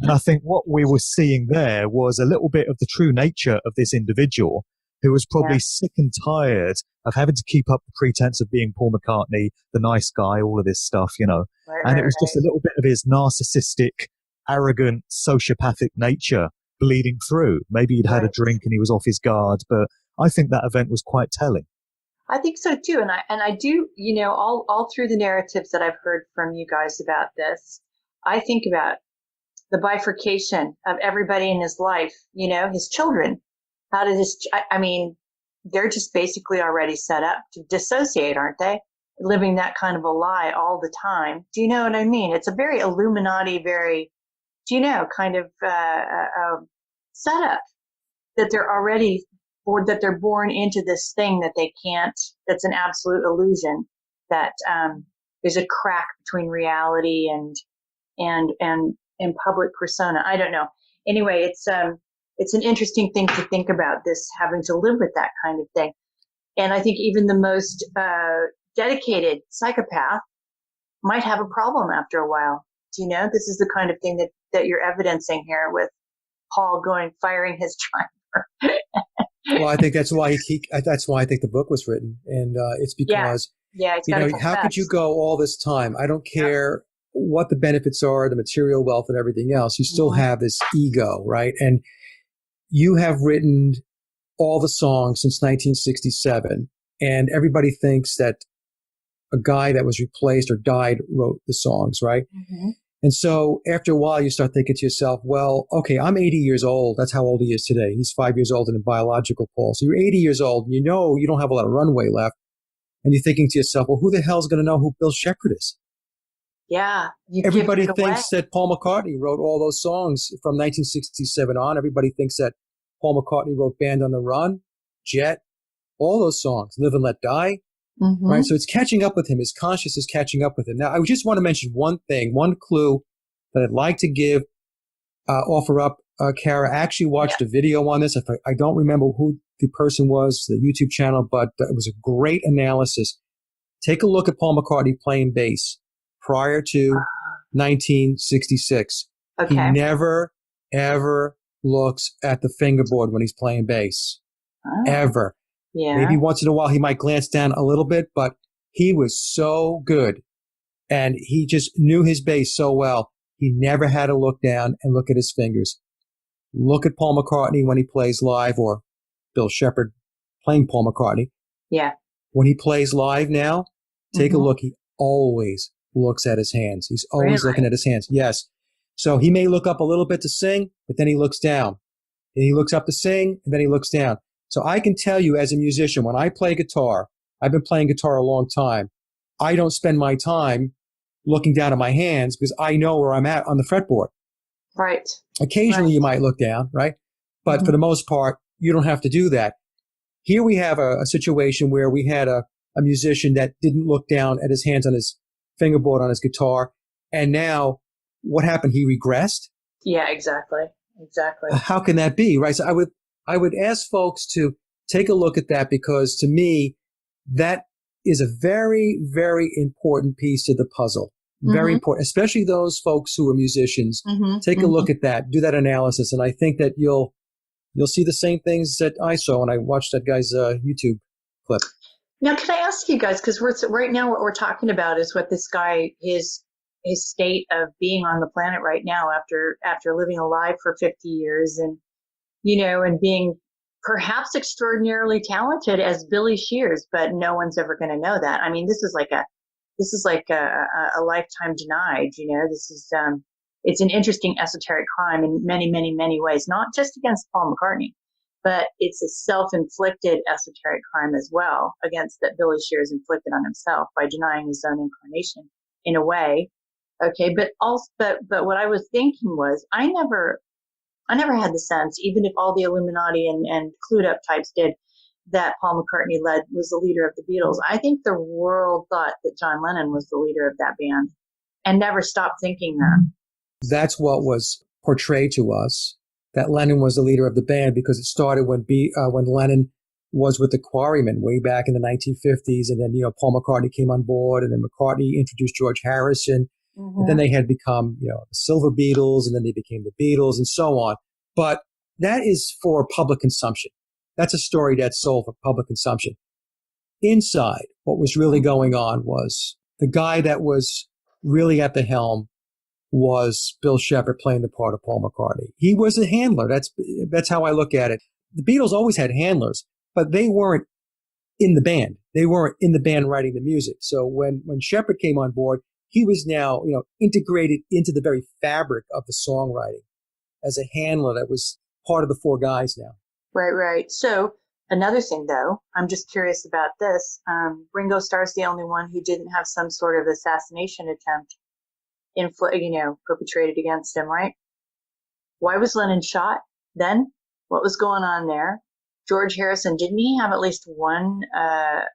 And I think what we were seeing there was a little bit of the true nature of this individual, who was probably sick and tired of having to keep up the pretense of being Paul McCartney, the nice guy, all of this stuff, And it was just a little bit of his narcissistic, arrogant, sociopathic nature bleeding through. Maybe he'd had a drink and he was off his guard, but I think that event was quite telling. I think so too. And I do, all through the narratives that I've heard from you guys about this, I think about the bifurcation of everybody in his life, his children. How did they're just basically already set up to dissociate, aren't they? Living that kind of a lie all the time. Do you know what I mean? It's a very Illuminati, kind of setup that they're already, or that they're born into this thing that they can't, that's an absolute illusion, that there's a crack between reality and public persona. I don't know. Anyway, it's an interesting thing to think about, this having to live with that kind of thing. And I think even the most dedicated psychopath might have a problem after a while. This is the kind of thing that you're evidencing here with Paul firing his driver. Well, I think that's why that's why I think the book was written. And it's because, how could you go all this time? I don't care what the benefits are, the material wealth and everything else. You still have this ego, right? And you have written all the songs since 1967, and everybody thinks that a guy that was replaced or died wrote the songs, right? Mm-hmm. And so after a while, you start thinking to yourself, well, okay, I'm 80 years old. That's how old he is today. He's 5 years old in biological, Paul. So you're 80 years old, and you don't have a lot of runway left. And you're thinking to yourself, well, who the hell's going to know who Bill Shepherd is? Yeah. Everybody thinks that Paul McCartney wrote all those songs from 1967 on. Everybody thinks that Paul McCartney wrote Band on the Run, Jet, all those songs, Live and Let Die. Mm-hmm. Right. So it's catching up with him. His conscious is catching up with him. Now, I just want to mention one thing, one clue that I'd like to offer up. Cara, I actually watched a video on this. I don't remember who the person was, the YouTube channel, but it was a great analysis. Take a look at Paul McCartney playing bass prior to 1966. Okay. He never, ever looks at the fingerboard when he's playing bass. Oh. Ever. Yeah. Maybe once in a while he might glance down a little bit, but he was so good and he just knew his bass so well. He never had to look down and look at his fingers. Look at Paul McCartney when he plays live, or Bill Shepherd playing Paul McCartney. Yeah. When he plays live now, take a look. He always looks at his hands. He's always looking at his hands. Yes. So he may look up a little bit to sing, but then he looks down. And he looks up to sing, and then he looks down. So I can tell you as a musician, when I play guitar, I've been playing guitar a long time. I don't spend my time looking down at my hands because I know where I'm at on the fretboard. Right. Occasionally you might look down, right? But for the most part, you don't have to do that. Here we have a situation where we had a musician that didn't look down at his hands on his fingerboard on his guitar. And now what happened? He regressed? Yeah, exactly. Exactly. How can that be, right? So I would ask folks to take a look at that, because to me, that is a very, very important piece to the puzzle. Very important, especially those folks who are musicians. Take a look at that, do that analysis. And I think that you'll see the same things that I saw when I watched that guy's YouTube clip. Now, can I ask you guys, because right now what we're talking about is what this guy, his state of being on the planet right now after living alive for 50 years and, and being perhaps extraordinarily talented as Billy Shears, but no one's ever going to know that. I mean, this is like a lifetime denied. This is it's an interesting esoteric crime in many, many, many ways, not just against Paul McCartney, but it's a self-inflicted esoteric crime as well against that Billy Shears inflicted on himself by denying his own incarnation in a way. Okay, but what I was thinking was, I never had the sense, even if all the Illuminati and clued up types did, that Paul McCartney was the leader of the Beatles. I think the world thought that John Lennon was the leader of that band and never stopped thinking that. That's what was portrayed to us, that Lennon was the leader of the band, because it started when Lennon was with the Quarrymen way back in the 1950s. And then, Paul McCartney came on board, and then McCartney introduced George Harrison. Mm-hmm. And then they had become, the Silver Beatles, and then they became the Beatles and so on. But that is for public consumption. That's a story that's sold for public consumption. Inside, what was really going on was the guy that was really at the helm was Bill Shepherd, playing the part of Paul McCartney. He was a handler. That's how I look at it. The Beatles always had handlers, but they weren't in the band. They weren't in the band writing the music. So when Shepherd came on board, he was now, integrated into the very fabric of the songwriting as a handler that was part of the four guys now. Right. So another thing, though, I'm just curious about this. Ringo Starr's the only one who didn't have some sort of assassination attempt perpetrated against him, right? Why was Lennon shot then? What was going on there? George Harrison, didn't he have at least one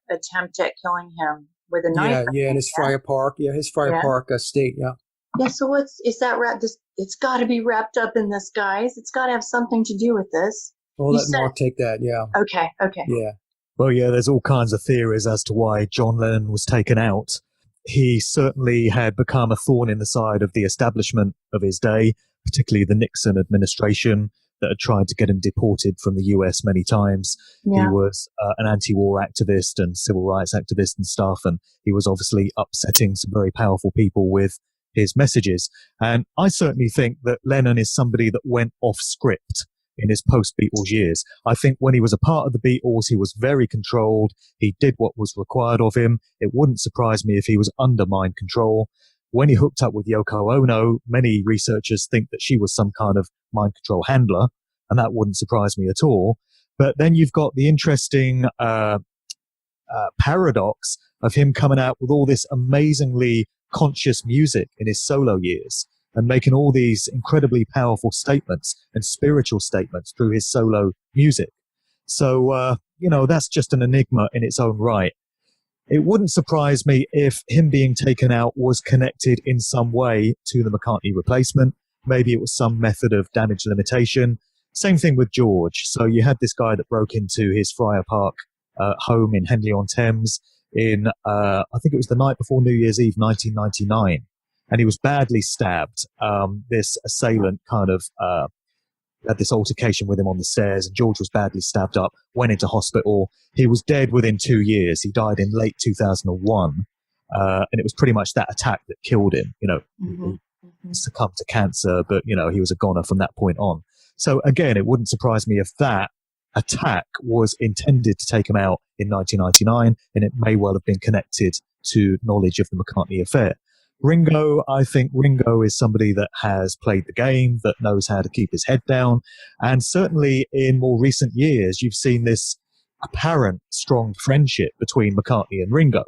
attempt at killing him with a knife? Yeah, in his Friar Park. Yeah, his Friar Park estate, yeah. Yeah, so is that wrapped? It's got to be wrapped up in this, guys. It's got to have something to do with this. We'll let Mark take that, yeah. Okay. Yeah. Well, yeah, there's all kinds of theories as to why John Lennon was taken out. He certainly had become a thorn in the side of the establishment of his day, particularly the Nixon administration that had tried to get him deported from the US many times. Yeah. He was an anti-war activist and civil rights activist and stuff, and he was obviously upsetting some very powerful people with his messages. And I certainly think that Lennon is somebody that went off script in his post-Beatles years. I think when he was a part of the Beatles, he was very controlled. He did what was required of him. It wouldn't surprise me if he was under mind control. When he hooked up with Yoko Ono, many researchers think that she was some kind of mind control handler, and that wouldn't surprise me at all. But then you've got the interesting paradox of him coming out with all this amazingly conscious music in his solo years and making all these incredibly powerful statements and spiritual statements through his solo music. So, that's just an enigma in its own right. It wouldn't surprise me if him being taken out was connected in some way to the McCartney replacement. Maybe it was some method of damage limitation. Same thing with George. So you had this guy that broke into his Friar Park home in Henley-on-Thames in, I think it was the night before New Year's Eve, 1999. And he was badly stabbed. This assailant kind of had this altercation with him on the stairs, and George was badly stabbed up, went into hospital. He was dead within 2 years. He died in late 2001. And it was pretty much that attack that killed him. He succumbed to cancer, but, he was a goner from that point on. So again, it wouldn't surprise me if that attack was intended to take him out in 1999, and it may well have been connected to knowledge of the McCartney affair. Ringo, I think Ringo is somebody that has played the game, that knows how to keep his head down. And certainly in more recent years, you've seen this apparent strong friendship between McCartney and Ringo.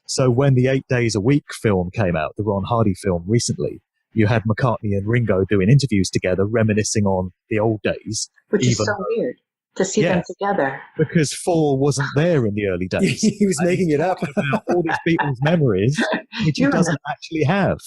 So when the 8 Days a Week film came out, the Ron Hardy film recently, you had McCartney and Ringo doing interviews together, reminiscing on the old days. Which is so weird to see them together. Because Paul wasn't there in the early days. He was making it up. About all these Beatles memories, which he doesn't actually have.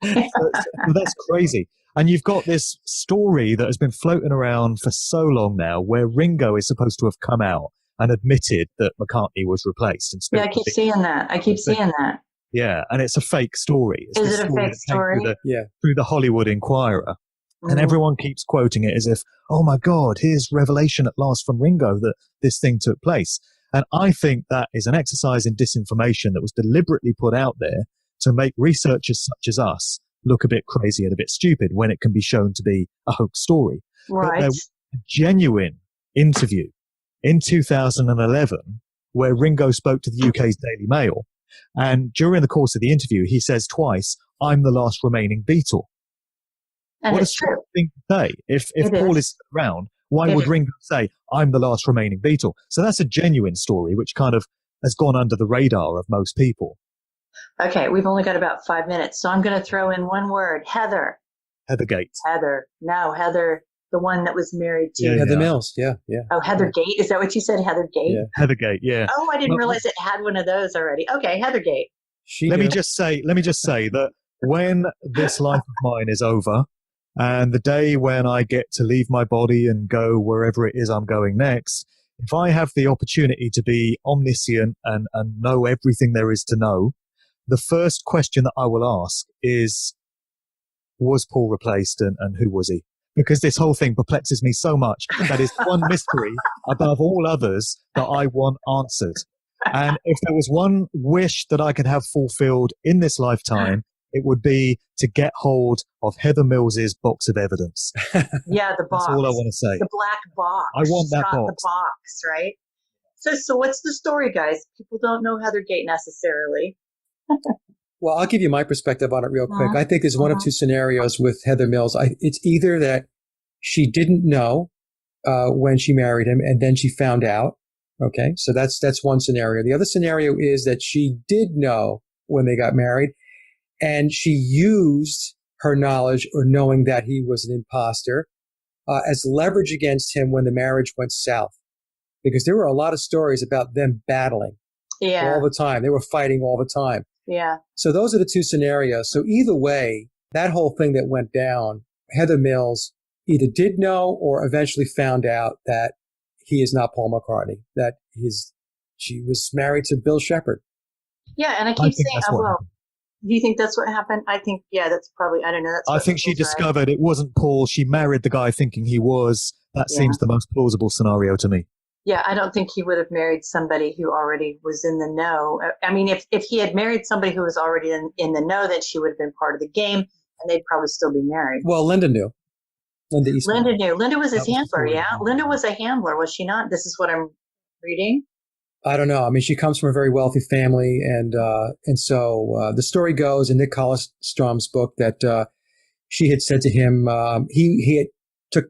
So that's crazy. And you've got this story that has been floating around for so long now, where Ringo is supposed to have come out and admitted that McCartney was replaced. And I keep seeing that. Yeah, and it's a fake story. Is it a fake story? Through the Hollywood Inquirer. And everyone keeps quoting it as if, oh my God, here's revelation at last from Ringo that this thing took place. And I think that is an exercise in disinformation that was deliberately put out there to make researchers such as us look a bit crazy and a bit stupid when it can be shown to be a hoax story. Right. But there was a genuine interview in 2011 where Ringo spoke to the UK's Daily Mail. And during the course of the interview, he says twice, "I'm the last remaining Beatle." And what a it's strange true. thing to say. If Paul is around, why would Ringo say, "I'm the last remaining Beatle"? So that's a genuine story, which kind of has gone under the radar of most people. Okay, we've only got about 5 minutes, so I'm going to throw in one word. Heather. Heathergate. Heather. No, Heather, the one that was married to... Heather Mills, yeah. Oh, Heather Gate? Is that what you said, Heather Gate? Yeah. Heathergate, yeah. Oh, I didn't realize it had one of those already. Okay, Heather Gate. Let me just say that when this life of mine is over, and the day when I get to leave my body and go wherever it is I'm going next, if I have the opportunity to be omniscient and know everything there is to know, the first question that I will ask is, was Paul replaced and who was he? Because this whole thing perplexes me so much that it's one mystery above all others that I want answered. And if there was one wish that I could have fulfilled in this lifetime, it would be to get hold of Heather Mills's box of evidence. Yeah, the box. That's all I want to say. The black box. I want that box. The box, right? So what's the story, guys? People don't know Heather Gate necessarily. Well, I'll give you my perspective on it real quick. I think there's one of two scenarios with Heather Mills. It's either that she didn't know when she married him, and then she found out. Okay, so that's one scenario. The other scenario is that she did know when they got married, and she used her knowledge or knowing that he was an imposter as leverage against him when the marriage went south. Because there were a lot of stories about them battling all the time. They were fighting all the time. Yeah. So those are the two scenarios. So either way, that whole thing that went down, Heather Mills either did know or eventually found out that he is not Paul McCartney, that she was married to Bill Shepherd. Yeah, and I keep saying, do you think that's what happened? I think, that's probably, I don't know. I think she discovered it wasn't Paul. She married the guy thinking he was. That seems the most plausible scenario to me. Yeah, I don't think he would have married somebody who already was in the know. I mean, if he had married somebody who was already in the know, then she would have been part of the game, and they'd probably still be married. Well, Linda knew. Linda knew. Linda was his handler, yeah? Linda was a handler, was she not? This is what I'm reading. I don't know. I mean, she comes from a very wealthy family, and so the story goes in Nick Collestrom's book that she had said to him, he had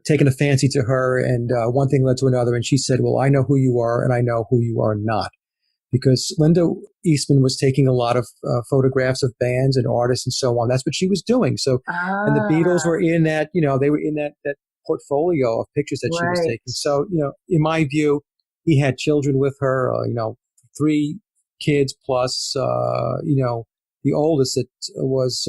taken a fancy to her, and one thing led to another, and she said, "Well, I know who you are, and I know who you are not," because Linda Eastman was taking a lot of photographs of bands and artists and so on. That's what she was doing. So, and the Beatles were in that, they were in that portfolio of pictures that she was taking. So, in my view, he had children with her, 3 kids plus, the oldest that was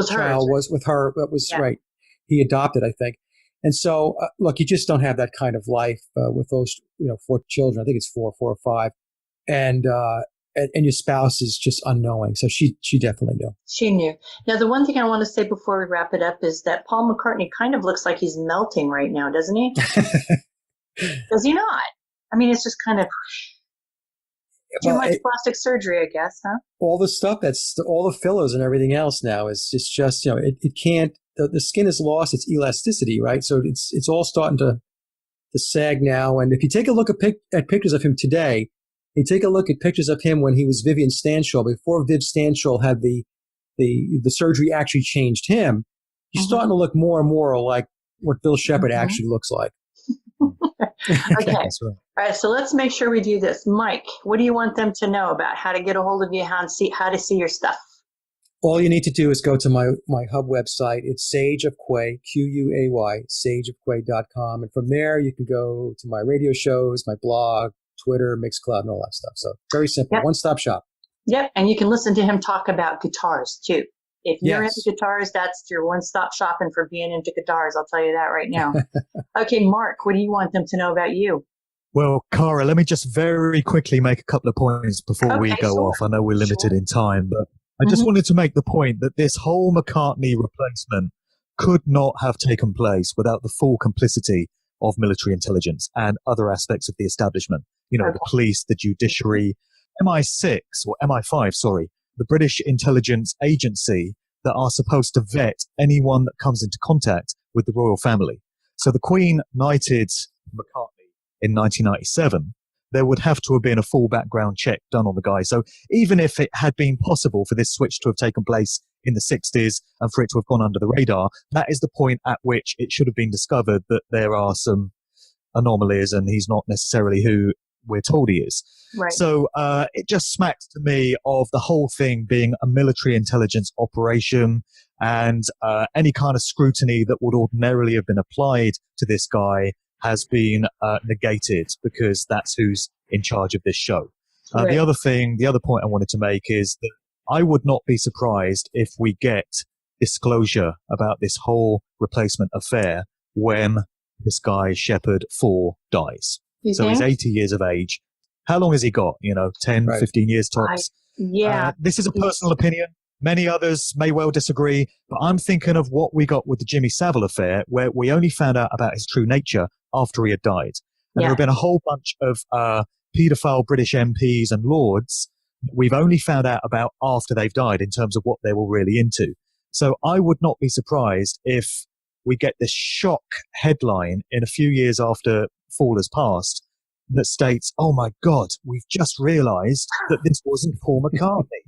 child was with her. That was right. He adopted, I think. And so, look, you just don't have that kind of life with those, 4 children. I think it's 4 or 5. And your spouse is just unknowing. So she definitely knew. She knew. Now, the one thing I want to say before we wrap it up is that Paul McCartney kind of looks like he's melting right now, doesn't he? Does he not? I mean, it's just kind of too much plastic surgery, I guess, huh? All the stuff all the fillers and everything else now is just, it can't, the skin has lost its elasticity, right? So it's all starting to sag now. And if you take a look at pictures of him today, you take a look at pictures of him when he was Vivian Stanshall, before Viv Stanshall had the surgery actually changed him, he's starting to look more and more like what Bill Shepherd actually looks like. Okay. That's right. All right. So let's make sure we do this. Mike, what do you want them to know about how to get a hold of you, how to see your stuff? All you need to do is go to my hub website. It's Sage of Quay, Quay, sageofquay.com. And from there, you can go to my radio shows, my blog, Twitter, Mixcloud, and all that stuff. So very simple. Yep. One-stop shop. Yep. And you can listen to him talk about guitars, too. If you're into guitars, that's your one-stop shopping for being into guitars. I'll tell you that right now. Okay, Mark, what do you want them to know about you? Well, Cara, let me just very quickly make a couple of points before we go off. I know we're limited in time, but I just wanted to make the point that this whole McCartney replacement could not have taken place without the full complicity of military intelligence and other aspects of the establishment. The police, the judiciary, MI6 or MI5, sorry, the British intelligence agency that are supposed to vet anyone that comes into contact with the royal family. So the Queen knighted McCartney in 1997, there would have to have been a full background check done on the guy. So even if it had been possible for this switch to have taken place in the 60s and for it to have gone under the radar, that is the point at which it should have been discovered that there are some anomalies and he's not necessarily who we're told he is. Right. So it just smacks to me of the whole thing being a military intelligence operation, and any kind of scrutiny that would ordinarily have been applied to this guy has been negated because that's who's in charge of this show. Right. The other point I wanted to make is that I would not be surprised if we get disclosure about this whole replacement affair when this guy, Shepard 4, dies. So he's 80 years of age. How long has he got? 10, 15 years tops. This is a personal opinion. Many others may well disagree, but I'm thinking of what we got with the Jimmy Savile affair, where we only found out about his true nature after he had died. And there have been a whole bunch of paedophile British MPs and lords we've only found out about after they've died in terms of what they were really into. So I would not be surprised if we get this shock headline in a few years after Fall has passed that states, oh my God, we've just realized that this wasn't Paul McCartney.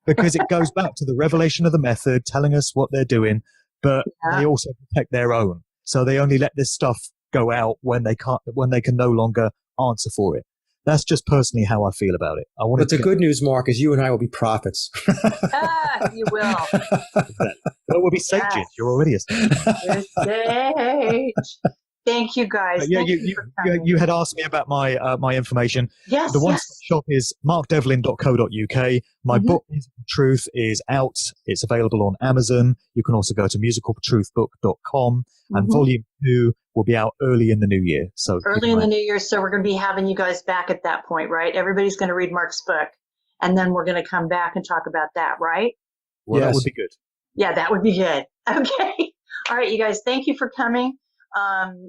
Because it goes back to the revelation of the method, telling us what they're doing, but they also protect their own. So they only let this stuff go out when they can no longer answer for it. That's just personally how I feel about it. But the good news, Mark, is you and I will be prophets. You will. Well, we'll be sages. Yes. You're already a sage. Sage. Thank you, guys. You had asked me about my information. Yes. The one-stop shop is markdevlin.co.uk. My book, Musical Truth, is out. It's available on Amazon. You can also go to musicaltruthbook.com. And Volume 2 will be out early in the new year. So early in the new year. So we're going to be having you guys back at that point, right? Everybody's going to read Mark's book, and then we're going to come back and talk about that, right? Well, that would be good. Yeah, that would be good. Okay. All right, you guys. Thank you for coming.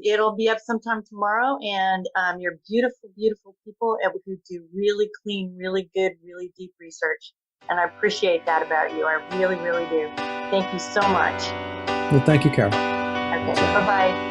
It'll be up sometime tomorrow, and you're beautiful, beautiful people who do really clean, really good, really deep research. And I appreciate that about you. I really, really do. Thank you so much. Well, thank you, Carol. Okay, bye-bye.